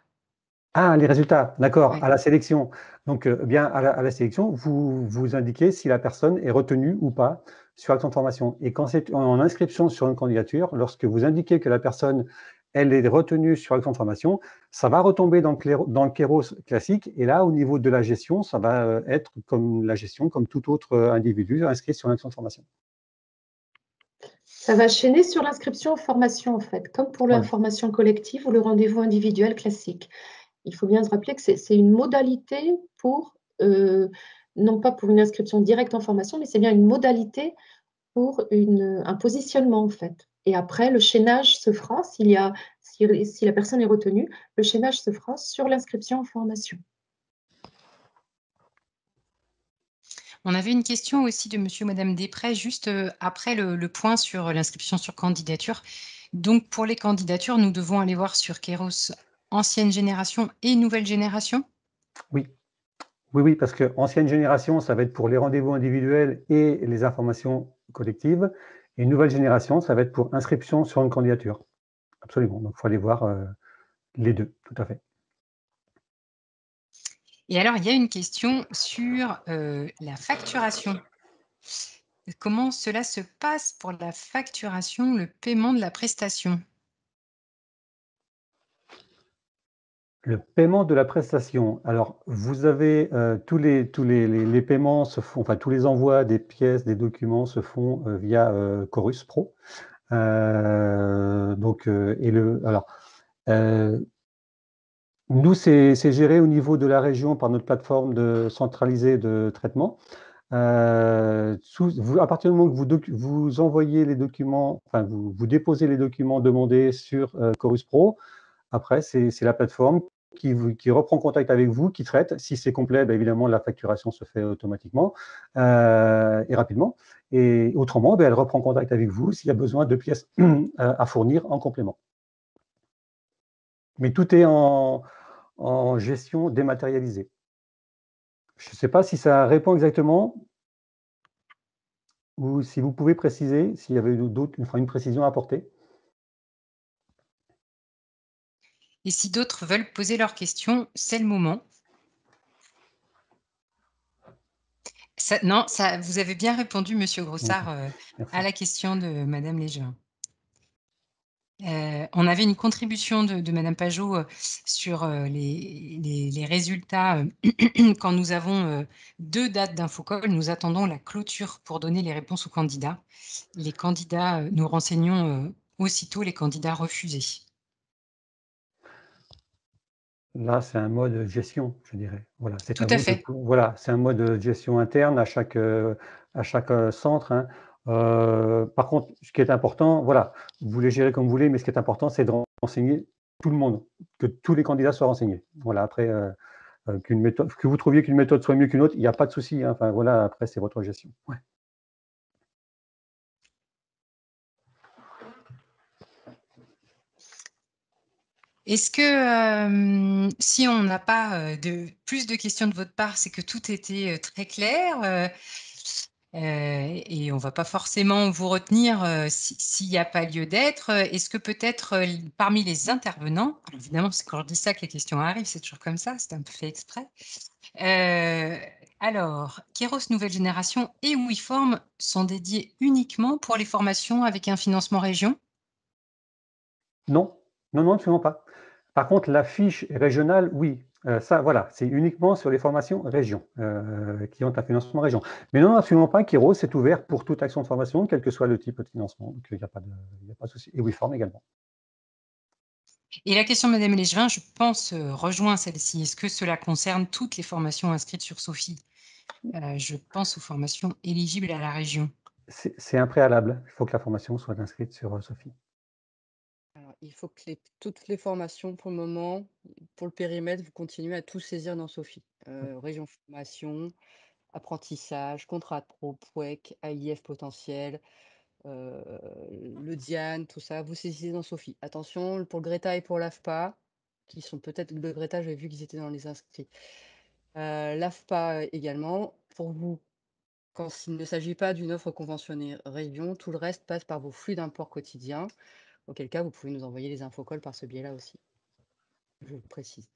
Ah, les résultats, d'accord, Ouais. à la sélection. Donc, bien, à la sélection, vous indiquez si la personne est retenue ou pas sur l'action de formation. Et quand c'est en inscription sur une candidature, lorsque vous indiquez que la personne, elle est retenue sur l'action de formation, ça va retomber dans le Kéros classique. Et là, au niveau de la gestion, ça va être comme la gestion, comme tout autre individu inscrit sur l'action de formation. Ça va chaîner sur l'inscription en formation, en fait, comme pour Voilà. l'information collective ou le rendez-vous individuel classique. Il faut bien se rappeler que c'est une modalité pour, non pas pour une inscription directe en formation, mais c'est bien une modalité pour un positionnement, en fait. Et après, le chaînage se fera, si la personne est retenue, le chaînage se fera sur l'inscription en formation. On avait une question aussi de monsieur ou madame Després, juste après le point sur l'inscription sur candidature. Donc, pour les candidatures, nous devons aller voir sur Kéros ancienne génération et nouvelle génération? Oui. Oui, parce que ancienne génération, ça va être pour les rendez-vous individuels et les informations collectives. Et nouvelle génération, ça va être pour inscription sur une candidature. Absolument. Donc, il faut aller voir les deux, tout à fait. Et alors, il y a une question sur la facturation. Comment cela se passe pour la facturation, le paiement de la prestation? Le paiement de la prestation. Alors, vous avez tous les paiements se font, enfin tous les envois des pièces, des documents se font via Chorus Pro. Nous, c'est géré au niveau de la région par notre plateforme centralisée de traitement. À partir du moment que vous envoyez les documents, enfin vous déposez les documents demandés sur Chorus Pro, après c'est la plateforme qui reprend contact avec vous, qui traite. Si c'est complet, bien évidemment la facturation se fait automatiquement et rapidement. Et autrement, elle reprend contact avec vous s'il y a besoin de pièces à fournir en complément. Mais tout est en gestion dématérialisée. Je ne sais pas si ça répond exactement ou si vous pouvez préciser s'il y avait une précision à apporter. Et si d'autres veulent poser leurs questions, c'est le moment. Non, vous avez bien répondu, monsieur Grossard, à la question de madame Légevin. On avait une contribution de madame Pajot sur les résultats. Quand nous avons 2 dates d'infocall, nous attendons la clôture pour donner les réponses aux candidats. Les candidats, nous renseignons aussitôt les candidats refusés. Là, c'est un mode gestion, je dirais. Voilà, c'est Tout à à vous fait. voilà, c'est un mode de gestion interne à chaque centre, hein. Par contre, ce qui est important, voilà, vous les gérez comme vous voulez, mais ce qui est important, c'est de renseigner tout le monde, que tous les candidats soient renseignés. Voilà, après, que vous trouviez qu'une méthode soit mieux qu'une autre, il n'y a pas de souci, hein. Enfin, voilà, après, c'est votre gestion. Ouais. Est-ce que, si on n'a pas plus de questions de votre part, c'est que tout était très clair, et on ne va pas forcément vous retenir s'il n'y a pas lieu d'être. Est-ce que peut-être parmi les intervenants, alors évidemment, c'est quand je dis ça que les questions arrivent, c'est toujours comme ça, c'est un peu fait exprès. Alors, Kéros Nouvelle Génération et WeForm sont dédiés uniquement pour les formations avec un financement région? Non, non, absolument pas. Par contre, la fiche régionale, oui. Ça, voilà, c'est uniquement sur les formations région, qui ont un financement région. Mais non, absolument pas. Kéros, c'est ouvert pour toute action de formation, quel que soit le type de financement. Donc, il n'y a pas de souci. Et WeForm également. Et la question de madame Légevin, je pense, rejoint celle-ci. Est-ce que cela concerne toutes les formations inscrites sur Sophie? Je pense aux formations éligibles à la région. C'est un préalable. Il faut que la formation soit inscrite sur Sophie. Alors, il faut que toutes les formations, pour le moment, pour le périmètre, vous continuez à tout saisir dans Sophie. Région formation, apprentissage, contrat de pro, POEC, AIF potentiel, le Diane, tout ça, vous saisissez dans Sophie. Attention, pour le Greta et pour l'AFPA, qui sont peut-être le Greta, j'ai vu qu'ils étaient dans les inscrits. L'AFPA également, pour vous, quand il ne s'agit pas d'une offre conventionnée région, tout le reste passe par vos flux d'import quotidiens, auquel cas vous pouvez nous envoyer les infocols par ce biais-là aussi. Je le précise.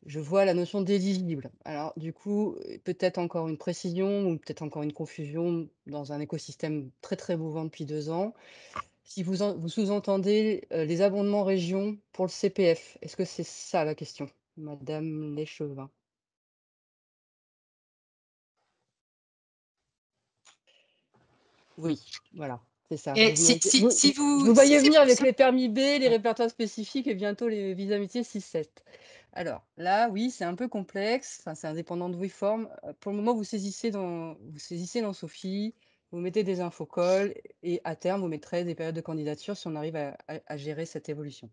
Je vois la notion d'éligible. Alors, du coup, peut-être encore une précision ou peut-être encore une confusion dans un écosystème très très mouvant depuis 2 ans. Si vous sous-entendez les abondements région pour le CPF, est-ce que c'est ça la question, Madame Leschevin? Oui, voilà, c'est ça. Et Je vous voyais venir avec ça, les permis B, les répertoires spécifiques et bientôt les visas amitiés 6-7. Alors là, oui, c'est un peu complexe, enfin, c'est indépendant de WeForm. Pour le moment, vous saisissez dans Sophie, vous mettez des infocols et à terme, vous mettrez des périodes de candidature si on arrive à gérer cette évolution.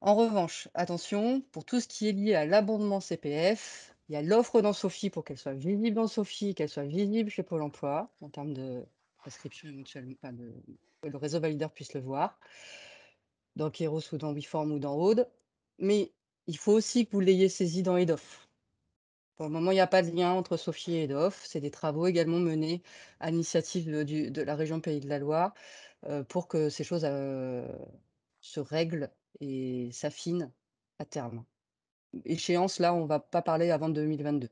En revanche, attention, pour tout ce qui est lié à l'abondement CPF, il y a l'offre dans Sophie pour qu'elle soit visible dans Sophie, qu'elle soit visible chez Pôle emploi, en termes de prescription éventuellement, enfin que le réseau valideur puisse le voir, dans Kéros ou dans WeForm ou dans Aude. Mais il faut aussi que vous l'ayez saisi dans EDOF. Pour le moment, il n'y a pas de lien entre Sophie et EDOF. C'est des travaux également menés à l'initiative de la région Pays de la Loire pour que ces choses se règlent et s'affinent à terme. Échéance, là, on ne va pas parler avant 2022.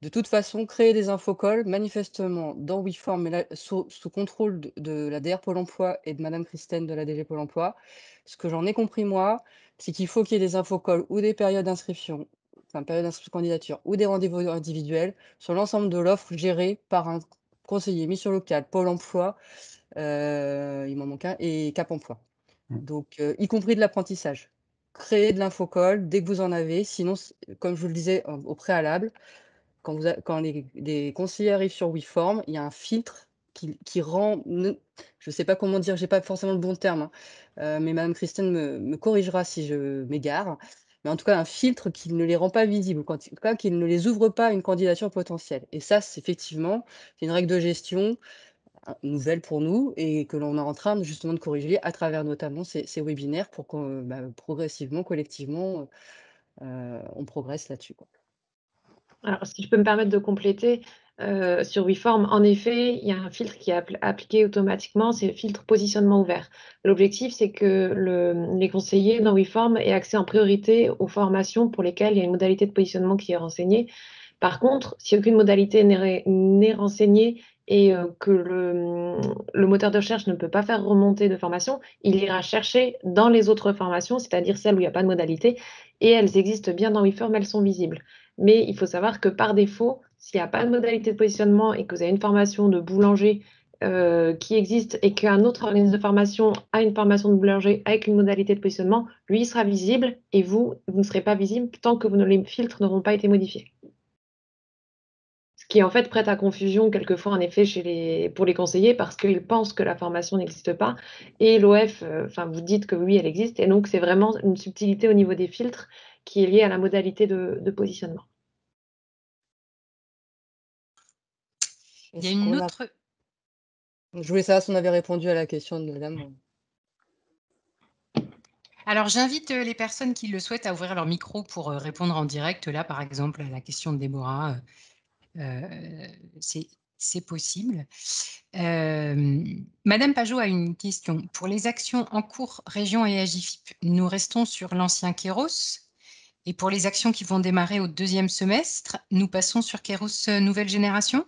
De toute façon, créer des infocols, manifestement, dans WeForm, mais là, sous contrôle de la DR Pôle emploi et de Madame Christine de la DG Pôle emploi, ce que j'en ai compris, moi, c'est qu'il faut qu'il y ait des infocols ou des périodes d'inscription, enfin, périodes d'inscription de candidature ou des rendez-vous individuels sur l'ensemble de l'offre gérée par un conseiller mission locale, Pôle emploi, il m'en manque un, et Cap emploi. Donc, y compris de l'apprentissage. Créer de l'infocol dès que vous en avez, sinon, comme je vous le disais au préalable, quand les conseillers arrivent sur WeForm, il y a un filtre qui rend, je ne sais pas comment dire, j'ai pas forcément le bon terme, hein, mais Madame Christine me corrigera si je m'égare. Mais en tout cas, un filtre qui ne les rend pas visibles, ou en tout cas, qui ne les ouvre pas à une candidature potentielle. Et ça, c'est effectivement une règle de gestion nouvelle pour nous et que l'on est en train justement de corriger à travers notamment ces webinaires pour qu'on progressivement, collectivement, on progresse là-dessus, quoi. Alors, si je peux me permettre de compléter, sur WeForm, en effet, il y a un filtre qui est appliqué automatiquement, c'est le filtre positionnement ouvert. L'objectif, c'est que les conseillers dans WeForm aient accès en priorité aux formations pour lesquelles il y a une modalité de positionnement qui est renseignée. Par contre, si aucune modalité n'est renseignée et que le moteur de recherche ne peut pas faire remonter de formation, il ira chercher dans les autres formations, c'est-à-dire celles où il n'y a pas de modalité, et elles existent bien dans WeForm, elles sont visibles. Mais il faut savoir que par défaut, s'il n'y a pas de modalité de positionnement et que vous avez une formation de boulanger qui existe et qu'un autre organisme de formation a une formation de boulanger avec une modalité de positionnement, lui, il sera visible et vous ne serez pas visible tant que les filtres n'auront pas été modifiés. Ce qui en fait prête à confusion quelquefois en effet pour les conseillers parce qu'ils pensent que la formation n'existe pas et l'OF, vous dites que oui, elle existe et donc c'est vraiment une subtilité au niveau des filtres qui est liée à la modalité de positionnement. Il y a une autre... Je voulais savoir si on avait répondu à la question de madame. Alors, j'invite les personnes qui le souhaitent à ouvrir leur micro pour répondre en direct. Là, par exemple, à la question de Déborah, c'est possible. Madame Pajot a une question. Pour les actions en cours région et AGIFIP, nous restons sur l'ancien Kéros. Et pour les actions qui vont démarrer au 2e semestre, nous passons sur Kéros nouvelle génération?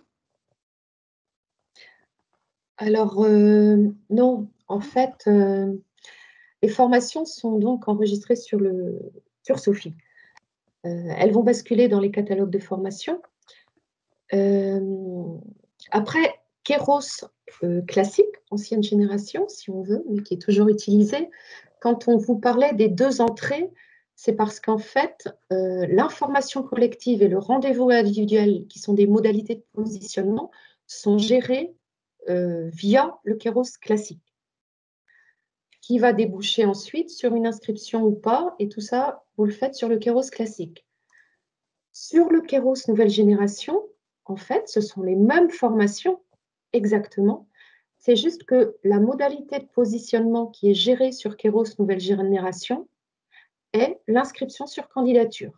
Alors, non. En fait, les formations sont donc enregistrées sur Sophie. Elles vont basculer dans les catalogues de formation. Après, Kéros classique, ancienne génération, si on veut, mais qui est toujours utilisé. Quand on vous parlait des 2 entrées, C'est parce qu'en fait, l'information collective et le rendez-vous individuel, qui sont des modalités de positionnement, sont gérés via le Kéros classique, qui va déboucher ensuite sur une inscription ou pas, et tout ça, vous le faites sur le Kéros classique. Sur le Kéros nouvelle génération, en fait, ce sont les mêmes formations, exactement. C'est juste que la modalité de positionnement qui est gérée sur Kéros nouvelle génération est l'inscription sur candidature.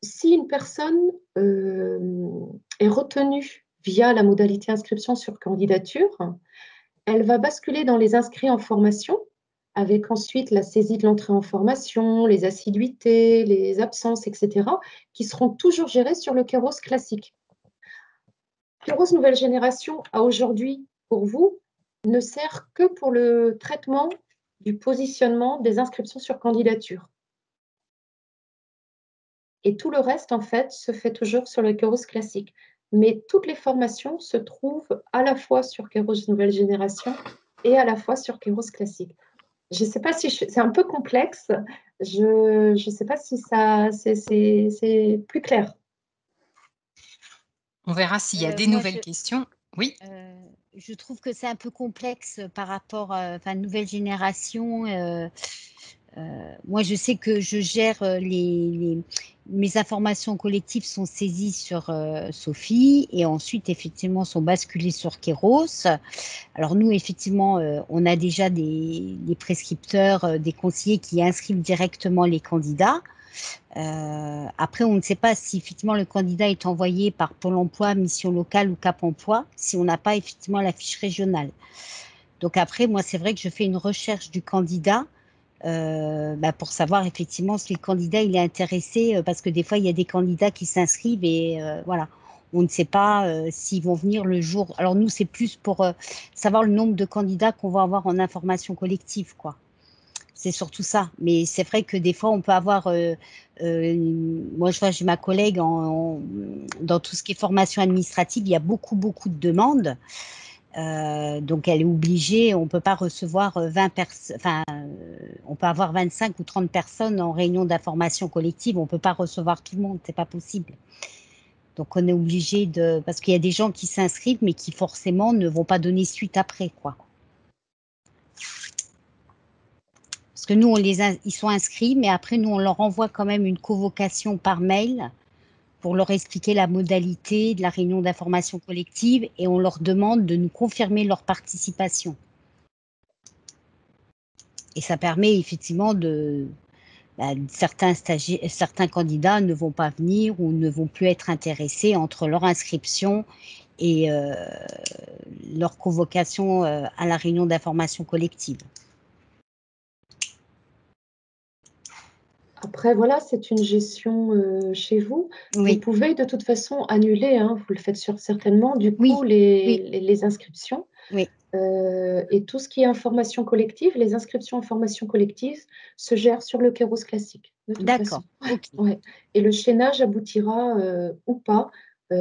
Si une personne est retenue via la modalité inscription sur candidature, elle va basculer dans les inscrits en formation, avec ensuite la saisie de l'entrée en formation, les assiduités, les absences, etc., qui seront toujours gérées sur le Kéros classique. Kéros nouvelle génération, à aujourd'hui, pour vous, ne sert que pour le traitement du positionnement des inscriptions sur candidature. Et tout le reste, en fait, se fait toujours sur le Kéros classique. Mais toutes les formations se trouvent à la fois sur Kéros nouvelle génération et à la fois sur Kéros classique. Je ne sais pas si c'est un peu complexe. Je ne sais pas si ça c'est plus clair. On verra s'il y a des nouvelles questions. Oui. Je trouve que c'est un peu complexe par rapport à nouvelle génération. Moi, je sais que je gère mes informations collectives sont saisies sur Sophie et ensuite, effectivement, sont basculées sur Kéros. Alors, nous, effectivement, on a déjà des prescripteurs, des conseillers qui inscrivent directement les candidats. Après, on ne sait pas si effectivement le candidat est envoyé par Pôle emploi, mission locale ou Cap emploi, si on n'a pas effectivement la fiche régionale. Donc après, moi, c'est vrai que je fais une recherche du candidat pour savoir effectivement si le candidat il est intéressé, parce que des fois, il y a des candidats qui s'inscrivent et voilà. On ne sait pas s'ils vont venir le jour. Alors nous, c'est plus pour savoir le nombre de candidats qu'on va avoir en information collective, quoi. C'est surtout ça. Mais c'est vrai que des fois, on peut avoir... moi, je vois, j'ai ma collègue dans tout ce qui est formation administrative, il y a beaucoup de demandes. Donc, elle est obligée, on ne peut pas recevoir 20 personnes, on peut avoir 25 ou 30 personnes en réunion d'information collective, on ne peut pas recevoir tout le monde, c'est pas possible. Donc, on est obligé de... Parce qu'il y a des gens qui s'inscrivent, mais qui forcément ne vont pas donner suite après, quoi. Parce que nous, ils sont inscrits, mais après, nous, on leur envoie quand même une convocation par mail pour leur expliquer la modalité de la réunion d'information collective et on leur demande de nous confirmer leur participation. Et ça permet effectivement certains candidats ne vont pas venir ou ne vont plus être intéressés entre leur inscription et leur convocation à la réunion d'information collective. Après, voilà, c'est une gestion chez vous. Oui. Vous pouvez de toute façon annuler, hein, vous le faites certainement, du coup, les inscriptions. Oui. Et tout ce qui est information collective, les inscriptions en formation collective se gèrent sur le Kéros classique. D'accord. Okay. Ouais. Et le chaînage aboutira ou pas,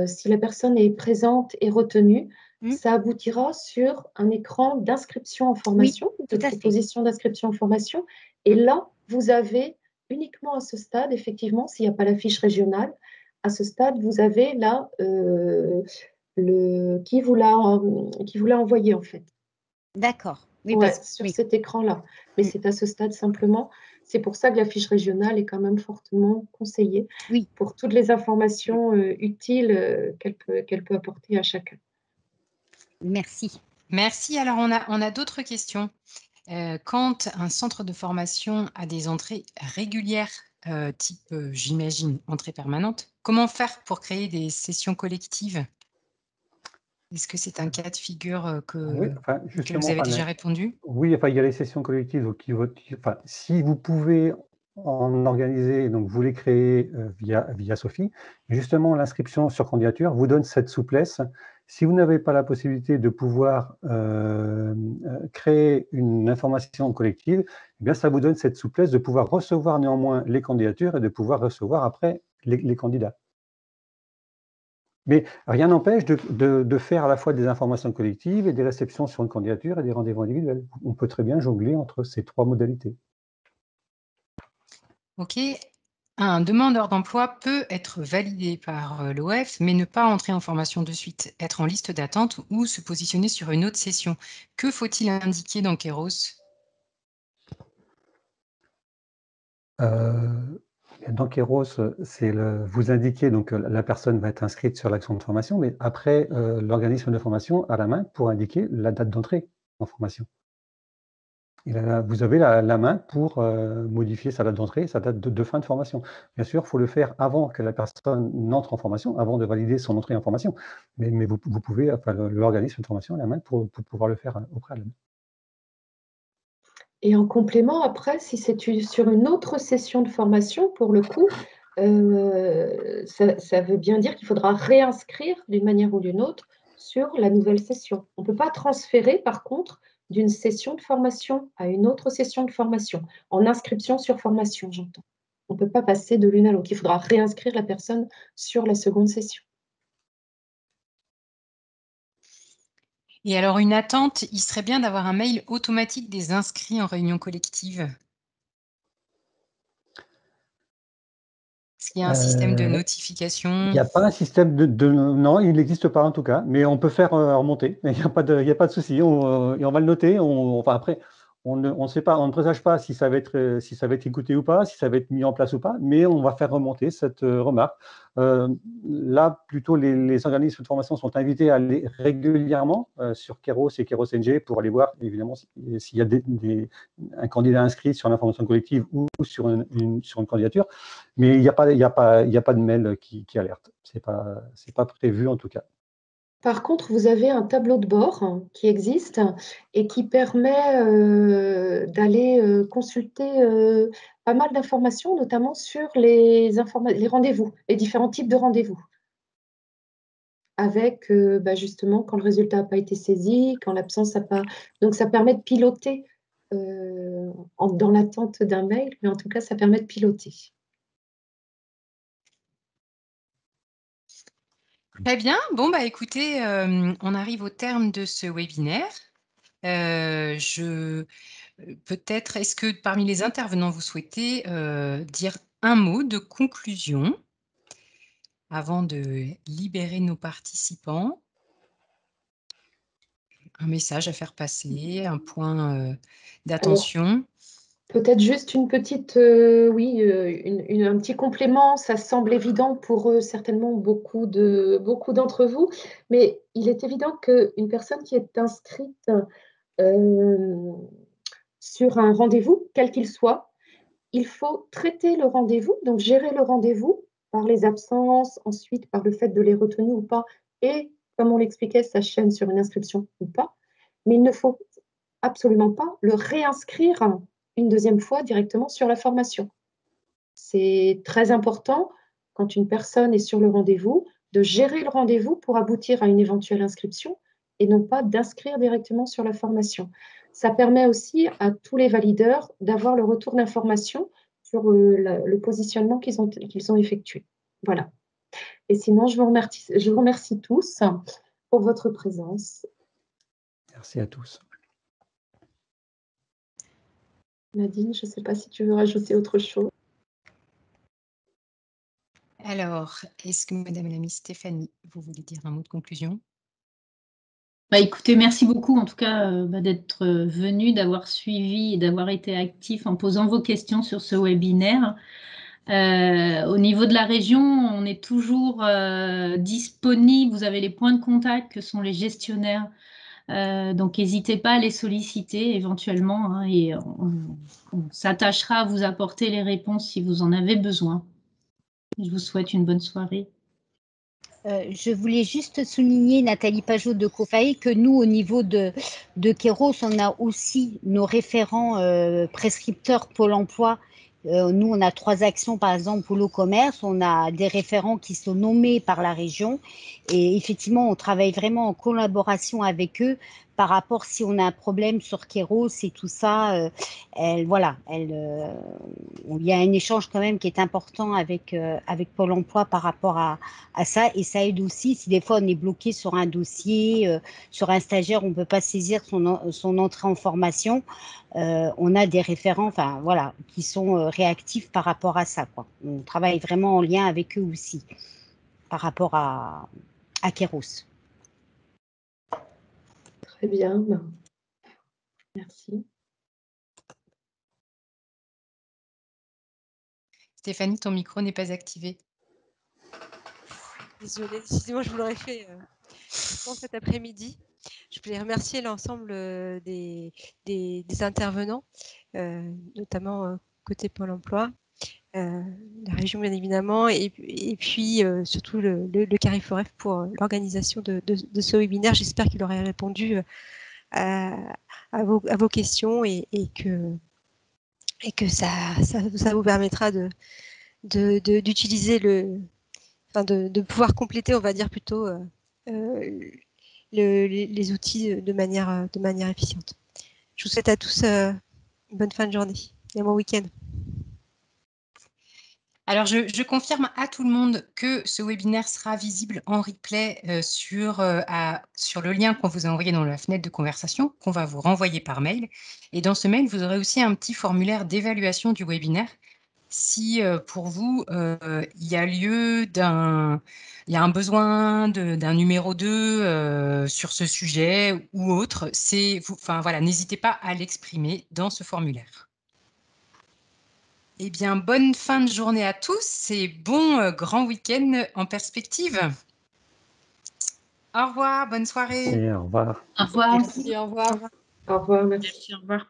si la personne est présente et retenue, ça aboutira sur un écran d'inscription en formation, de proposition d'inscription en formation. Et là, vous avez uniquement à ce stade, effectivement, s'il n'y a pas la fiche régionale, à ce stade, vous avez là qui vous l'a envoyé, en fait. D'accord. Oui, ouais, sur cet écran-là. Mais c'est à ce stade simplement. C'est pour ça que la fiche régionale est quand même fortement conseillée pour toutes les informations utiles qu'elle peut apporter à chacun. Merci. Merci. Alors, on a d'autres questions. Quand un centre de formation a des entrées régulières, type, j'imagine, entrée permanente, comment faire pour créer des sessions collectives? Est-ce que c'est un cas de figure que vous avez déjà répondu? Oui, il y a les sessions collectives. Donc, si vous pouvez en organiser, donc vous les créez via Sophie. Justement, l'inscription sur candidature vous donne cette souplesse. Si vous n'avez pas la possibilité de pouvoir créer une information collective, eh bien, ça vous donne cette souplesse de pouvoir recevoir néanmoins les candidatures et de pouvoir recevoir après les candidats. Mais rien n'empêche de faire à la fois des informations collectives et des réceptions sur une candidature et des rendez-vous individuels. On peut très bien jongler entre ces trois modalités. OK. Un demandeur d'emploi peut être validé par l'OF, mais ne pas entrer en formation de suite, être en liste d'attente ou se positionner sur une autre session. Que faut-il indiquer dans Keros? Dans Keros, vous indiquez, donc la personne va être inscrite sur l'action de formation, mais après, l'organisme de formation a la main pour indiquer la date d'entrée en formation. Vous avez la main pour modifier sa date d'entrée, sa date de fin de formation. Bien sûr, il faut le faire avant que la personne n'entre en formation, avant de valider son entrée en formation. Mais vous pouvez, enfin, l'organisme de formation a la main pour pouvoir le faire au préalable. Et en complément, après, si c'est sur une autre session de formation, pour le coup, ça veut bien dire qu'il faudra réinscrire d'une manière ou d'une autre sur la nouvelle session. On ne peut pas transférer, par contre, d'une session de formation à une autre session de formation, en inscription sur formation, j'entends. On ne peut pas passer de l'une à l'autre. Il faudra réinscrire la personne sur la seconde session. Et alors, une attente, il serait bien d'avoir un mail automatique des inscrits en réunion collective. Est-ce qu'il y a un système de Il notification? n'y a pas un système non, il n'existe pas en tout cas, mais on peut faire remonter. Il n'y a pas de souci. Et on va le noter. Enfin, après, on ne sait pas, on ne présage pas si ça va être écouté ou pas, si ça va être mis en place ou pas, mais on va faire remonter cette remarque. Là, plutôt, les organismes de formation sont invités à aller régulièrement sur Keros et Keros NG pour aller voir, évidemment, s'il y a un candidat inscrit sur l'information collective ou sur une candidature. Mais il n'y a pas de mail qui alerte. C'est pas prévu en tout cas. Par contre, vous avez un tableau de bord qui existe et qui permet d'aller consulter pas mal d'informations, notamment sur les rendez-vous, les différents types de rendez-vous. Avec justement quand le résultat n'a pas été saisi, quand l'absence n'a pas. Donc ça permet de piloter dans l'attente d'un mail, mais en tout cas, ça permet de piloter. Très bien. Bon, bah, écoutez, on arrive au terme de ce webinaire. Peut-être, est-ce que parmi les intervenants, vous souhaitez dire un mot de conclusion avant de libérer nos participants? Un message à faire passer, un point d'attention? Peut-être juste une petite, un petit complément. Ça semble évident pour certainement beaucoup d'entre vous, mais il est évident qu'une personne qui est inscrite sur un rendez-vous, quel qu'il soit, il faut traiter le rendez-vous, donc gérer le rendez-vous par les absences, ensuite par le fait de les retenir ou pas, et comme on l'expliquait, sa chaîne sur une inscription ou pas. Mais il ne faut absolument pas le réinscrire une deuxième fois directement sur la formation. C'est très important, quand une personne est sur le rendez-vous, de gérer le rendez-vous pour aboutir à une éventuelle inscription et non pas d'inscrire directement sur la formation. Ça permet aussi à tous les valideurs d'avoir le retour d'information sur le positionnement qu'ils ont effectué. Voilà. Et sinon, je vous remercie tous pour votre présence. Merci à tous. Nadine, je ne sais pas si tu veux rajouter autre chose. Alors, est-ce que Madame l'amie Stéphanie, vous voulez dire un mot de conclusion? Bah, écoutez, merci beaucoup en tout cas d'être venu, d'avoir suivi et d'avoir été actif en posant vos questions sur ce webinaire. Au niveau de la région, on est toujours disponible. Vous avez les points de contact que sont les gestionnaires. Donc, n'hésitez pas à les solliciter éventuellement hein, et on s'attachera à vous apporter les réponses si vous en avez besoin. Je vous souhaite une bonne soirée. Je voulais juste souligner, Nathalie Pajot de Cofae, que nous, au niveau de Keros, on a aussi nos référents prescripteurs Pôle emploi. Nous, on a 3 actions, par exemple, pour le commerce. On a des référents qui sont nommés par la région. Et effectivement, on travaille vraiment en collaboration avec eux par rapport si on a un problème sur Kéros et tout ça, il y a un échange quand même qui est important avec Pôle emploi par rapport à ça, et ça aide aussi si des fois on est bloqué sur un dossier, sur un stagiaire, on ne peut pas saisir son entrée en formation. On a des référents, enfin voilà, qui sont réactifs par rapport à ça, quoi. On travaille vraiment en lien avec eux aussi par rapport à Kéros. Très bien. Merci. Stéphanie, ton micro n'est pas activé. Désolée, sinon je vous l'aurais fait cet après-midi. Je voulais remercier l'ensemble des intervenants, notamment côté Pôle emploi, la région bien évidemment, et puis surtout le Cariforef pour l'organisation de ce webinaire. J'espère qu'il aurait répondu à vos questions et que ça vous permettra d'utiliser de pouvoir compléter, on va dire plutôt, les outils de manière efficiente. Je vous souhaite à tous une bonne fin de journée et un bon week-end. Alors, je confirme à tout le monde que ce webinaire sera visible en replay sur le lien qu'on vous a envoyé dans la fenêtre de conversation, qu'on va vous renvoyer par mail. Et dans ce mail, vous aurez aussi un petit formulaire d'évaluation du webinaire. Si pour vous, il y a un besoin d'un numéro 2 sur ce sujet ou autre, n'hésitez pas à l'exprimer dans ce formulaire. Eh bien, bonne fin de journée à tous et bon grand week-end en perspective. Au revoir, bonne soirée. Et au revoir. Au revoir. Merci, au revoir. Au revoir, merci. Merci, au revoir.